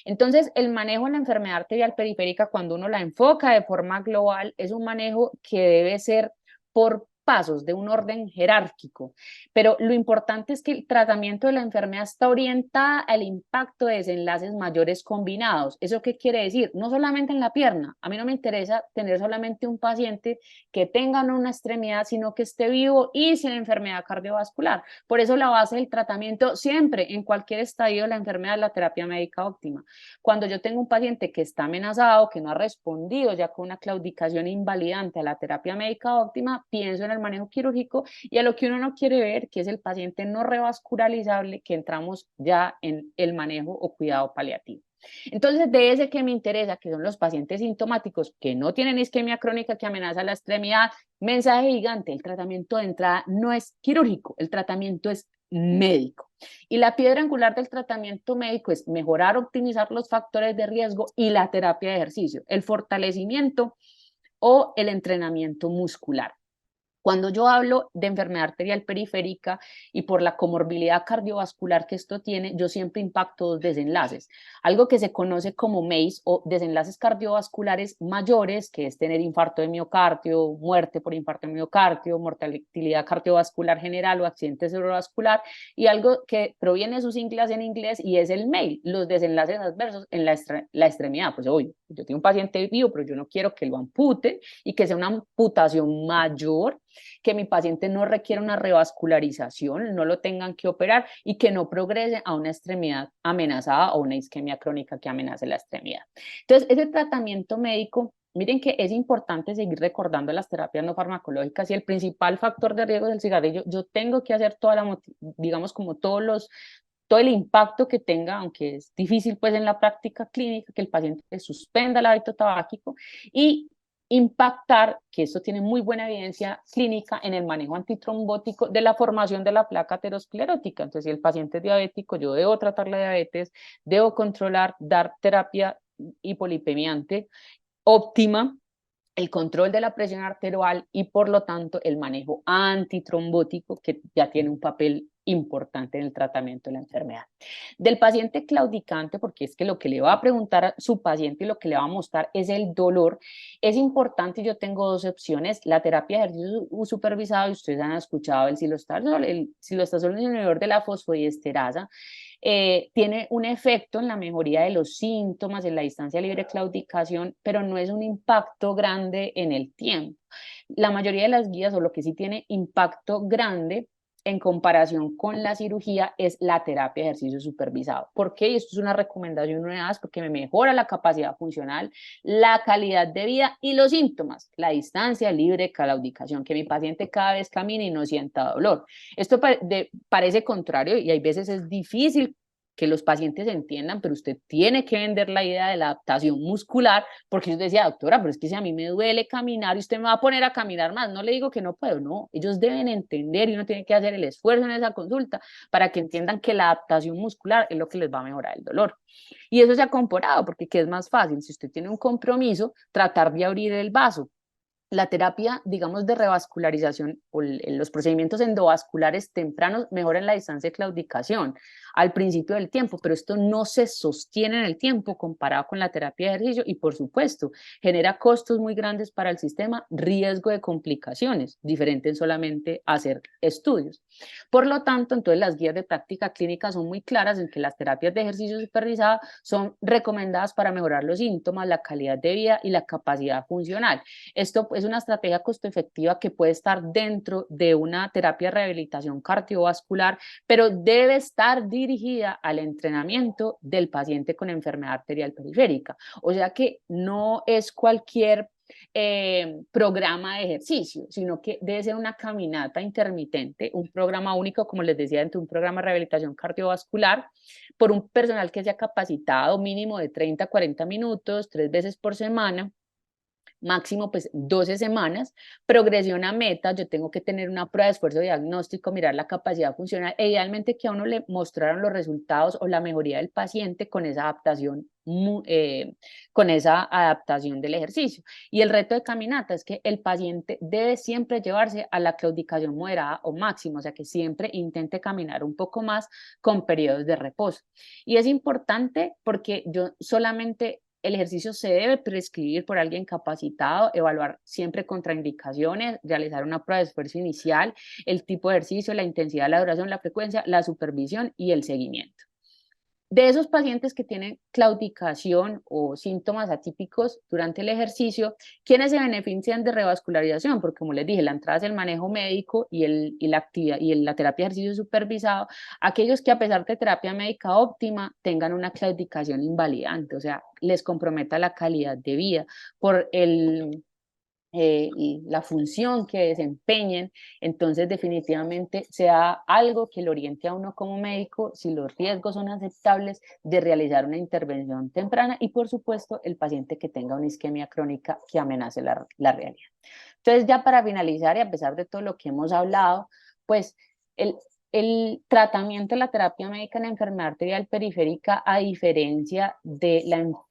Entonces, el manejo en la enfermedad arterial periférica, cuando uno la enfoca de forma global, es un manejo que debe ser por pasos de un orden jerárquico, pero lo importante es que el tratamiento de la enfermedad está orientada al impacto de desenlaces mayores combinados. ¿Eso qué quiere decir? No solamente en la pierna, a mí no me interesa tener solamente un paciente que tenga una extremidad, sino que esté vivo y sin enfermedad cardiovascular. Por eso la base del tratamiento siempre, en cualquier estadio de la enfermedad, es la terapia médica óptima. Cuando yo tengo un paciente que está amenazado, que no ha respondido ya con una claudicación invalidante a la terapia médica óptima, pienso en el manejo quirúrgico y a lo que uno no quiere ver, que es el paciente no revascularizable, que entramos ya en el manejo o cuidado paliativo. Entonces, de ese que me interesa, que son los pacientes sintomáticos que no tienen isquemia crónica que amenaza la extremidad, mensaje gigante, el tratamiento de entrada no es quirúrgico, el tratamiento es médico. Y la piedra angular del tratamiento médico es mejorar, optimizar los factores de riesgo y la terapia de ejercicio, el fortalecimiento o el entrenamiento muscular. Cuando yo hablo de enfermedad arterial periférica y por la comorbilidad cardiovascular que esto tiene, yo siempre impacto dos desenlaces. Algo que se conoce como MACE o desenlaces cardiovasculares mayores, que es tener infarto de miocardio, muerte por infarto de miocardio, mortalidad cardiovascular general o accidente cerebrovascular, y algo que proviene de sus siglas en inglés y es el MACE, los desenlaces adversos en la extremidad. Pues oye, yo tengo un paciente vivo, pero yo no quiero que lo amputen y que sea una amputación mayor, que mi paciente no requiera una revascularización, no lo tengan que operar y que no progrese a una extremidad amenazada o una isquemia crónica que amenace la extremidad. Entonces, ese tratamiento médico, miren que es importante seguir recordando las terapias no farmacológicas y el principal factor de riesgo del cigarrillo. Yo tengo que hacer digamos, como todo el impacto que tenga, aunque es difícil pues en la práctica clínica, que el paciente suspenda el hábito tabáquico y impactar, que esto tiene muy buena evidencia clínica en el manejo antitrombótico de la formación de la placa aterosclerótica. Entonces, si el paciente es diabético, yo debo tratar la diabetes, debo controlar, dar terapia hipolipemiante óptima, el control de la presión arterial y por lo tanto el manejo antitrombótico que ya tiene un papel importante en el tratamiento de la enfermedad. Del paciente claudicante, porque es que lo que le va a preguntar a su paciente y lo que le va a mostrar es el dolor, es importante, yo tengo dos opciones, la terapia de ejercicio supervisado, y ustedes han escuchado el silostazol inhibidor de la fosfodiesterasa, tiene un efecto en la mejoría de los síntomas, en la distancia libre de claudicación, pero no es un impacto grande en el tiempo. La mayoría de las guías, o lo que sí tiene impacto grande, en comparación con la cirugía es la terapia de ejercicio supervisado. ¿Por qué? Y esto es una recomendación nueva, porque me mejora la capacidad funcional, la calidad de vida y los síntomas, la distancia libre de claudicación, que mi paciente cada vez camine y no sienta dolor. Esto parece contrario y hay veces es difícil que los pacientes entiendan, pero usted tiene que vender la idea de la adaptación muscular, porque yo decía, doctora, pero es que si a mí me duele caminar y usted me va a poner a caminar más, no le digo que no puedo, no, ellos deben entender y uno tiene que hacer el esfuerzo en esa consulta para que entiendan que la adaptación muscular es lo que les va a mejorar el dolor. Y eso se ha comparado, porque ¿qué es más fácil? Si usted tiene un compromiso, tratar de abrir el vaso. La terapia, digamos, de revascularización o los procedimientos endovasculares tempranos mejoran la distancia de claudicación al principio del tiempo, pero esto no se sostiene en el tiempo comparado con la terapia de ejercicio y, por supuesto, genera costos muy grandes para el sistema, riesgo de complicaciones, diferente en solamente hacer estudios. Por lo tanto, entonces las guías de práctica clínica son muy claras en que las terapias de ejercicio supervisada son recomendadas para mejorar los síntomas, la calidad de vida y la capacidad funcional. Esto es una estrategia costo efectiva que puede estar dentro de una terapia de rehabilitación cardiovascular, pero debe estar dirigida al entrenamiento del paciente con enfermedad arterial periférica. O sea que no es cualquier programa de ejercicio, sino que debe ser una caminata intermitente, un programa único, como les decía, dentro de un programa de rehabilitación cardiovascular, por un personal que sea capacitado, mínimo de 30 a 40 minutos, 3 veces por semana, máximo pues 12 semanas, progresión a meta, yo tengo que tener una prueba de esfuerzo diagnóstico, mirar la capacidad funcional e idealmente que a uno le mostraran los resultados o la mejoría del paciente con esa adaptación del ejercicio. Y el reto de caminata es que el paciente debe siempre llevarse a la claudicación moderada o máxima, o sea que siempre intente caminar un poco más con periodos de reposo. Y es importante porque yo solamente el ejercicio se debe prescribir por alguien capacitado, evaluar siempre contraindicaciones, realizar una prueba de esfuerzo inicial, el tipo de ejercicio, la intensidad, la duración, la frecuencia, la supervisión y el seguimiento. De esos pacientes que tienen claudicación o síntomas atípicos durante el ejercicio, ¿quiénes se benefician de revascularización? Porque como les dije, la entrada es el manejo médico y la actividad y la terapia de ejercicio supervisado, aquellos que a pesar de terapia médica óptima tengan una claudicación invalidante, o sea, les comprometa la calidad de vida por y la función que desempeñen, entonces definitivamente sea algo que lo oriente a uno como médico si los riesgos son aceptables de realizar una intervención temprana y por supuesto el paciente que tenga una isquemia crónica que amenace la realidad. Entonces ya para finalizar y a pesar de todo lo que hemos hablado, pues el tratamiento de la terapia médica en la enfermedad arterial periférica, a diferencia de la enfermedad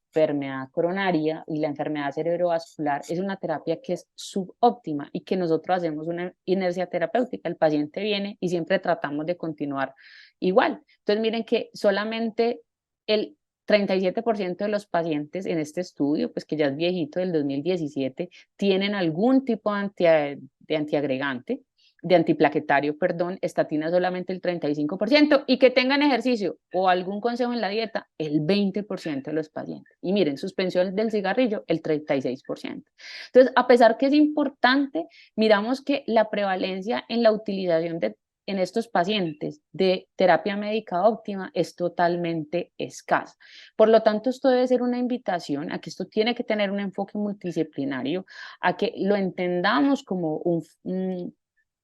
coronaria y la enfermedad cerebrovascular, es una terapia que es subóptima y que nosotros hacemos una inercia terapéutica. El paciente viene y siempre tratamos de continuar igual. Entonces miren que solamente el 37% de los pacientes en este estudio, pues que ya es viejito del 2017, tienen algún tipo de antiagregante, de antiplaquetario, perdón, estatina solamente el 35%, y que tengan ejercicio o algún consejo en la dieta, el 20% de los pacientes. Y miren, suspensión del cigarrillo, el 36%. Entonces, a pesar que es importante, miramos que la prevalencia en la utilización en estos pacientes de terapia médica óptima es totalmente escasa. Por lo tanto, esto debe ser una invitación a que esto tiene que tener un enfoque multidisciplinario, a que lo entendamos como un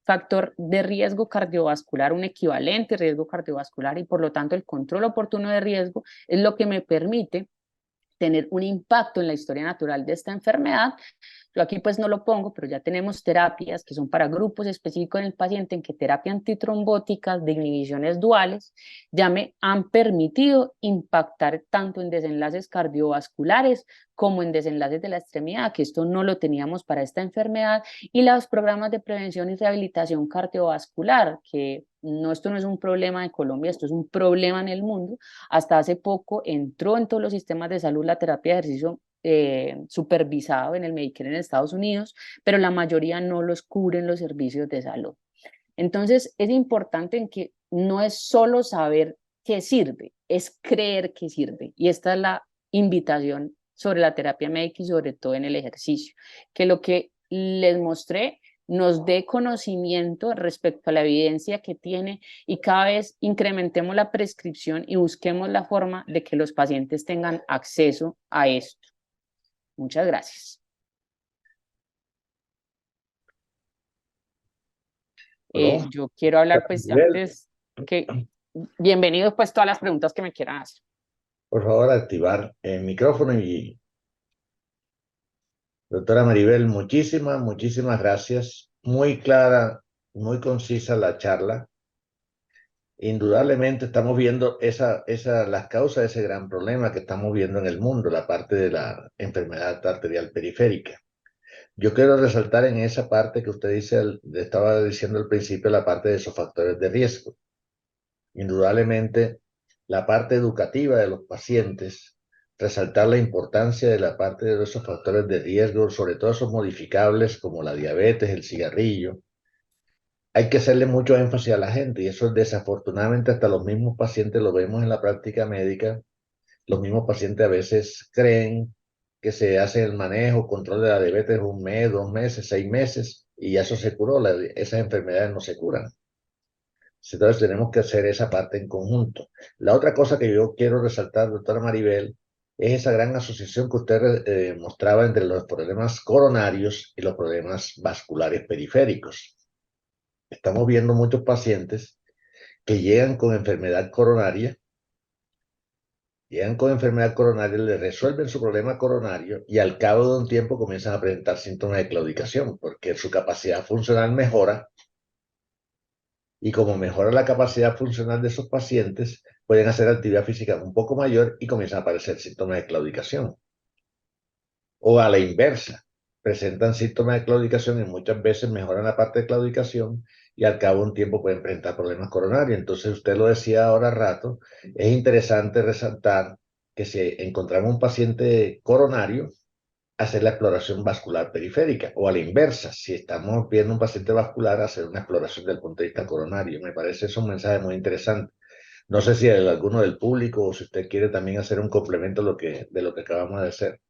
factor de riesgo cardiovascular, un equivalente riesgo cardiovascular y por lo tanto el control oportuno de riesgo es lo que me permite tener un impacto en la historia natural de esta enfermedad. Yo aquí pues no lo pongo, pero ya tenemos terapias que son para grupos específicos en el paciente en que terapia antitrombóticas de inhibiciones duales ya me han permitido impactar tanto en desenlaces cardiovasculares como en desenlaces de la extremidad, que esto no lo teníamos para esta enfermedad, y los programas de prevención y rehabilitación cardiovascular, que no, esto no es un problema de Colombia, esto es un problema en el mundo. Hasta hace poco entró en todos los sistemas de salud la terapia de ejercicio supervisado en el Medicare en Estados Unidos, pero la mayoría no los cubren los servicios de salud. Entonces es importante en que no es solo saber qué sirve, es creer que sirve. Y esta es la invitación sobre la terapia médica y sobre todo en el ejercicio, que lo que les mostré nos dé conocimiento respecto a la evidencia que tiene y cada vez incrementemos la prescripción y busquemos la forma de que los pacientes tengan acceso a esto. Muchas gracias. Perdón. Yo quiero hablar pues Maribel, antes que, bienvenidos pues todas las preguntas que me quieran hacer. por favor, activar el micrófono y doctora Maribel, muchísimas gracias. Muy clara, muy concisa la charla. Indudablemente estamos viendo las causas de ese gran problema que estamos viendo en el mundo, la parte de la enfermedad arterial periférica. Yo quiero resaltar en esa parte que usted dice, estaba diciendo al principio, la parte de esos factores de riesgo. Indudablemente, la parte educativa de los pacientes, resaltar la importancia de la parte de esos factores de riesgo, sobre todo esos modificables como la diabetes, el cigarrillo. Hay que hacerle mucho énfasis a la gente y eso desafortunadamente hasta los mismos pacientes lo vemos en la práctica médica. Los mismos pacientes a veces creen que se hace el manejo, control de la diabetes 1 mes, 2 meses, 6 meses y ya eso se curó. Esas enfermedades no se curan. Entonces tenemos que hacer esa parte en conjunto. La otra cosa que yo quiero resaltar, doctora Maribel, es esa gran asociación que usted mostraba entre los problemas coronarios y los problemas vasculares periféricos. Estamos viendo muchos pacientes que llegan con enfermedad coronaria, le resuelven su problema coronario y al cabo de un tiempo comienzan a presentar síntomas de claudicación porque su capacidad funcional mejora y como mejora la capacidad funcional de esos pacientes, pueden hacer actividad física un poco mayor y comienzan a aparecer síntomas de claudicación. O a la inversa, presentan síntomas de claudicación y muchas veces mejoran la parte de claudicación y al cabo de un tiempo pueden presentar problemas coronarios. Entonces, usted lo decía ahora rato, es interesante resaltar que si encontramos un paciente coronario, hacer la exploración vascular periférica o a la inversa, si estamos viendo un paciente vascular, hacer una exploración del punto de vista coronario. Me parece eso un mensaje muy interesante. No sé si hay alguno del público o si usted quiere también hacer un complemento de lo que acabamos de hacer.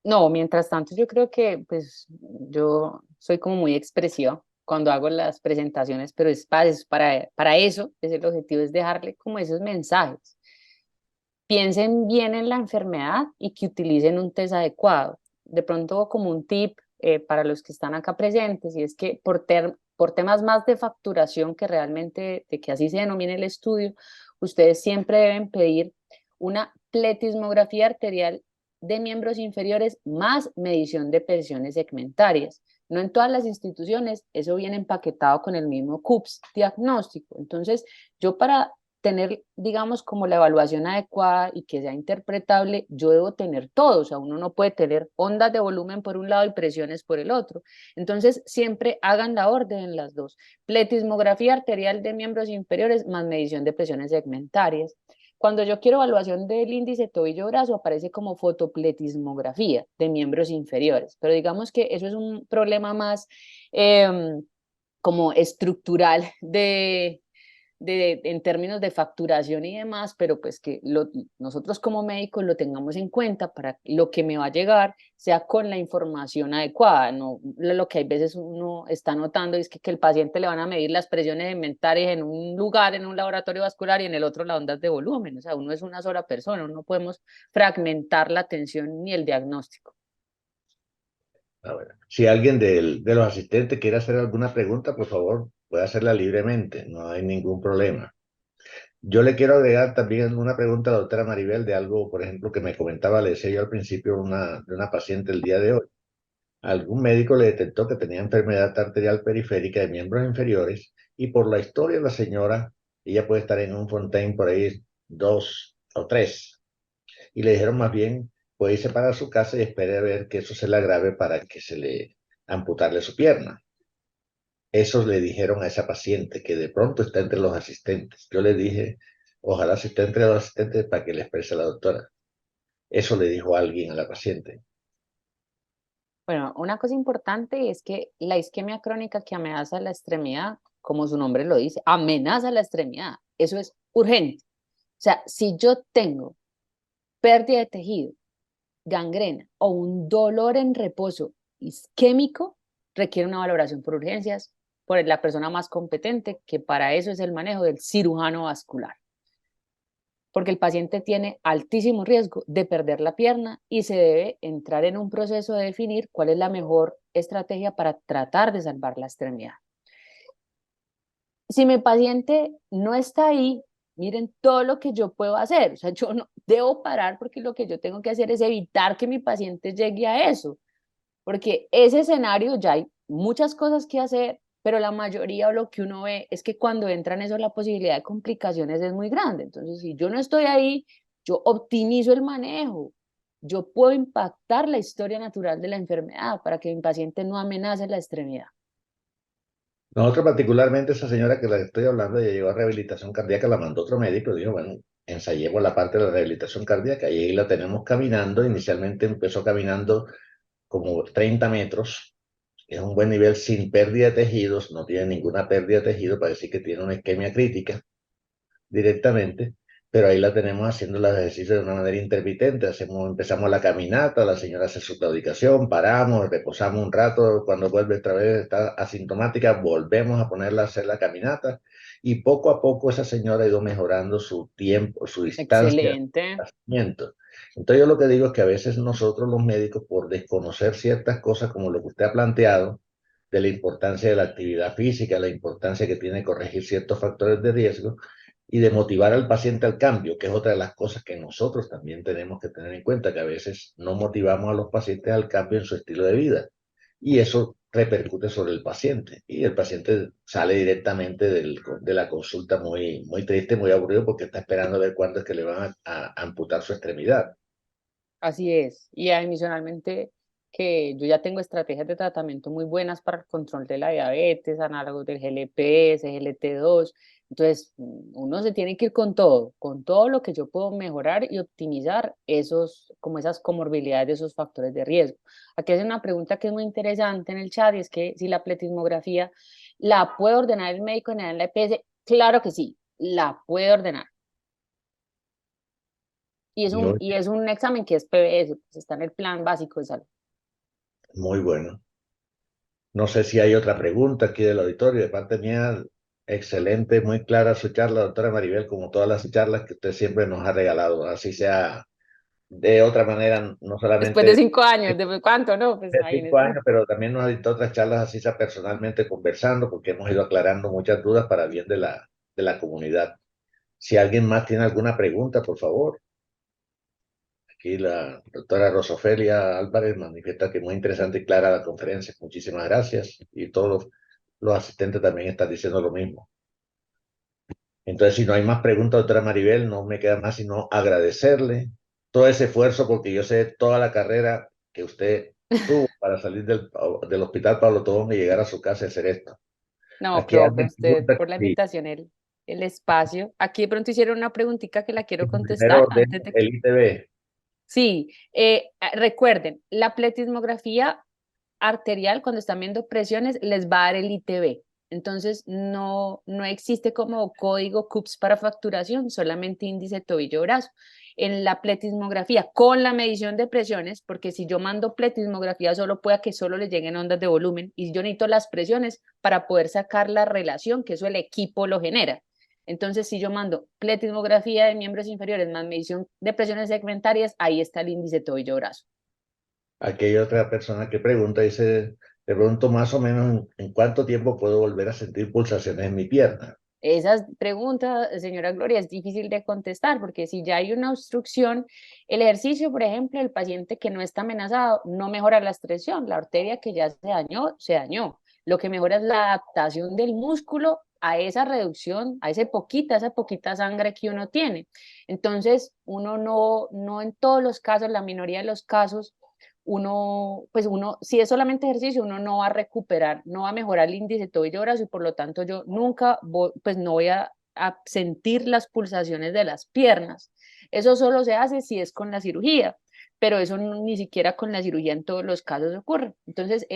No, mientras tanto yo creo que pues yo soy como muy expresiva cuando hago las presentaciones, pero para eso, es el objetivo, es dejarle como esos mensajes. Piensen bien en la enfermedad y que utilicen un test adecuado. De pronto como un tip para los que están acá presentes, y es que por temas más de facturación que realmente, de que así se denomine el estudio, ustedes siempre deben pedir una pletismografía arterial de miembros inferiores más medición de presiones segmentarias. No en todas las instituciones eso viene empaquetado con el mismo CUPS diagnóstico. Entonces, yo para tener, digamos, como la evaluación adecuada y que sea interpretable, yo debo tener todo, o sea, uno no puede tener ondas de volumen por un lado y presiones por el otro. Entonces, siempre hagan la orden en las dos. Pletismografía arterial de miembros inferiores más medición de presiones segmentarias. Cuando yo quiero evaluación del índice tobillo-brazo, aparece como fotopletismografía de miembros inferiores, pero digamos que eso es un problema más como estructural en términos de facturación y demás, pero pues que nosotros como médicos lo tengamos en cuenta para lo que me va a llegar sea con la información adecuada, no lo que hay veces uno está notando es que el paciente le van a medir las presiones inventarias en un lugar, en un laboratorio vascular y en el otro las ondas de volumen, o sea, uno es una sola persona, no podemos fragmentar la atención ni el diagnóstico. Si alguien de los asistentes quiere hacer alguna pregunta, por favor, puede hacerla libremente, no hay ningún problema. Yo le quiero agregar también una pregunta a la doctora Maribel de algo, por ejemplo, que me comentaba, le decía yo al principio de una paciente el día de hoy. Algún médico le detectó que tenía enfermedad arterial periférica de miembros inferiores y por la historia de la señora, ella puede estar en un Fontaine por ahí 2 o 3. Y le dijeron más bien, puede irse para su casa y espere a ver que eso se le agrave para que se le amputarle su pierna. Eso le dijeron a esa paciente que de pronto está entre los asistentes. Yo le dije, ojalá si esté entre los asistentes para que le exprese a la doctora. Eso le dijo alguien a la paciente. Bueno, una cosa importante es que la isquemia crónica que amenaza la extremidad, como su nombre lo dice, amenaza la extremidad. Eso es urgente. O sea, si yo tengo pérdida de tejido, gangrena o un dolor en reposo isquémico, requiere una valoración por urgencias por la persona más competente, que para eso es el manejo del cirujano vascular, porque el paciente tiene altísimo riesgo de perder la pierna y se debe entrar en un proceso de definir cuál es la mejor estrategia para tratar de salvar la extremidad. Si mi paciente no está ahí, miren todo lo que yo puedo hacer. O sea, yo no debo parar porque lo que yo tengo que hacer es evitar que mi paciente llegue a eso, porque ese escenario ya hay muchas cosas que hacer, pero la mayoría o lo que uno ve es que cuando entra en eso la posibilidad de complicaciones es muy grande. Entonces, si yo no estoy ahí, yo optimizo el manejo. Yo puedo impactar la historia natural de la enfermedad para que mi paciente no amenace la extremidad. Nosotros particularmente, esa señora que la estoy hablando, ella llegó a rehabilitación cardíaca, la mandó otro médico, dijo, bueno, ensayemos la parte de la rehabilitación cardíaca y ahí la tenemos caminando. Inicialmente empezó caminando como 30 metros, es un buen nivel sin pérdida de tejidos, no tiene ninguna pérdida de tejido, para decir que tiene una isquemia crítica directamente, pero ahí la tenemos haciendo los ejercicios de una manera intermitente. Empezamos la caminata, la señora hace su claudicación, paramos, reposamos un rato, cuando vuelve otra vez está asintomática, volvemos a ponerla a hacer la caminata y poco a poco esa señora ha ido mejorando su tiempo, su distancia de Excelente. desplazamiento. Entonces yo lo que digo es que a veces nosotros los médicos, por desconocer ciertas cosas como lo que usted ha planteado, de la importancia de la actividad física, la importancia que tiene corregir ciertos factores de riesgo, y de motivar al paciente al cambio, que es otra de las cosas que nosotros también tenemos que tener en cuenta, que a veces no motivamos a los pacientes al cambio en su estilo de vida y eso repercute sobre el paciente y el paciente sale directamente de la consulta muy, muy triste, muy aburrido porque está esperando a ver cuándo es que le van a amputar su extremidad. Así es. Y adicionalmente que yo ya tengo estrategias de tratamiento muy buenas para el control de la diabetes, análogos del GLP-1, GLT-2. Entonces, uno se tiene que ir con todo lo que yo puedo mejorar y optimizar esos, como esas comorbilidades de esos factores de riesgo. Aquí hay una pregunta que es muy interesante en el chat y es que si la pletismografía la puede ordenar el médico en la EPS. Claro que sí, la puede ordenar. Muy, Y es un examen que es PBS, pues está en el plan básico de salud. muy bueno. No sé si hay otra pregunta aquí del auditorio. De parte mía, excelente, muy clara su charla, doctora Maribel, como todas las charlas que usted siempre nos ha regalado. Así sea de otra manera, no Después de solamente 5 años, ¿de cuánto? No, pues de cinco imagínese. años, pero también nos ha dictado otras charlas así sea personalmente conversando, porque hemos ido aclarando muchas dudas para bien de la comunidad. Si alguien más tiene alguna pregunta, por favor. Aquí la doctora Rosofelia Álvarez manifiesta que muy interesante y clara la conferencia. Muchísimas gracias. Y todos los asistentes también están diciendo lo mismo. Entonces, si no hay más preguntas, doctora Maribel, no me queda más sino agradecerle todo ese esfuerzo, porque yo sé toda la carrera que usted tuvo para salir del Hospital Pablo Tobón y llegar a su casa y hacer esto. No, Aquí profe, alguien usted pregunta por la si invitación, el espacio. Aquí de pronto hicieron una preguntita que la quiero primero contestar ordena antes de que... el ITB. Sí, recuerden, la pletismografía arterial, cuando están viendo presiones, les va a dar el ITB. Entonces, no existe como código CUPS para facturación, solamente índice tobillo-brazo. En la pletismografía, con la medición de presiones, porque si yo mando pletismografía, solo pueda que solo le lleguen ondas de volumen y yo necesito las presiones para poder sacar la relación, que eso el equipo lo genera. Entonces, si yo mando pletismografía de miembros inferiores más medición de presiones segmentarias, ahí está el índice tobillo-brazo. Aquí hay otra persona que pregunta, dice, le pregunto más o menos en cuánto tiempo puedo volver a sentir pulsaciones en mi pierna. Esa pregunta, señora Gloria, es difícil de contestar porque si ya hay una obstrucción, el ejercicio, por ejemplo, el paciente que no está amenazado no mejora la extracción, la arteria que ya se dañó, se dañó. Lo que mejora es la adaptación del músculo a esa reducción, a esa poquita sangre que uno tiene. Entonces, uno no en todos los casos, la minoría de los casos, uno, si es solamente ejercicio, uno no va a recuperar, no va a mejorar el índice tobillo-brazo y por lo tanto yo nunca pues no voy a sentir las pulsaciones de las piernas. Eso solo se hace si es con la cirugía, pero eso ni siquiera con la cirugía en todos los casos ocurre. Entonces,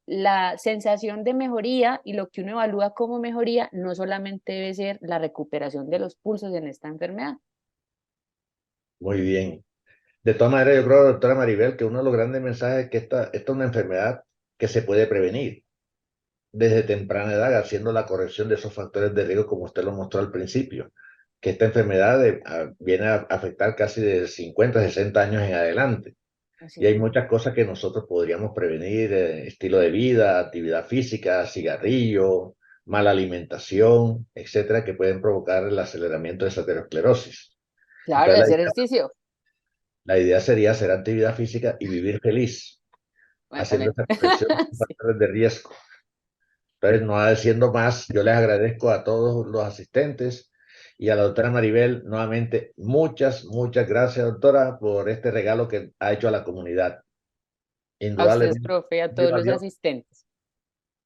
la sensación de mejoría y lo que uno evalúa como mejoría no solamente debe ser la recuperación de los pulsos en esta enfermedad. Muy bien. De todas maneras, yo creo, doctora Maribel, que uno de los grandes mensajes es que esta es una enfermedad que se puede prevenir desde temprana edad, haciendo la corrección de esos factores de riesgo, como usted lo mostró al principio, que esta enfermedad viene a afectar casi de 50 60 años en adelante. Así Y hay es. muchas cosas que nosotros podríamos prevenir, estilo de vida, actividad física, cigarrillo, mala alimentación, etcétera, que pueden provocar el aceleramiento de esa aterosclerosis. Claro, de Entonces, hacer ejercicio. la idea sería hacer actividad física y vivir feliz, Bueno, haciendo también. esa corrección de Sí. factores de riesgo. Entonces, no haciendo más, yo les agradezco a todos los asistentes y a la doctora Maribel, nuevamente, muchas gracias, doctora, por este regalo que ha hecho a la comunidad. A ustedes, Indudablemente, profe, a muy todos los valioso. asistentes.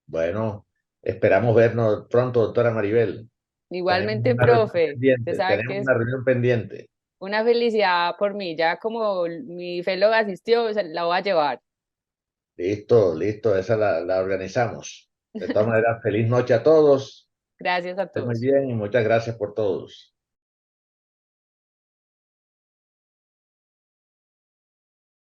Bueno, esperamos vernos pronto, doctora Maribel. Igualmente, profe, usted sabe Tenemos que es una reunión pendiente. una felicidad por mí. Ya como mi fellow asistió, la voy a llevar. Listo, esa la organizamos. De todas maneras, feliz noche a todos. Gracias a Estén muy todos. bien y muchas gracias por todos.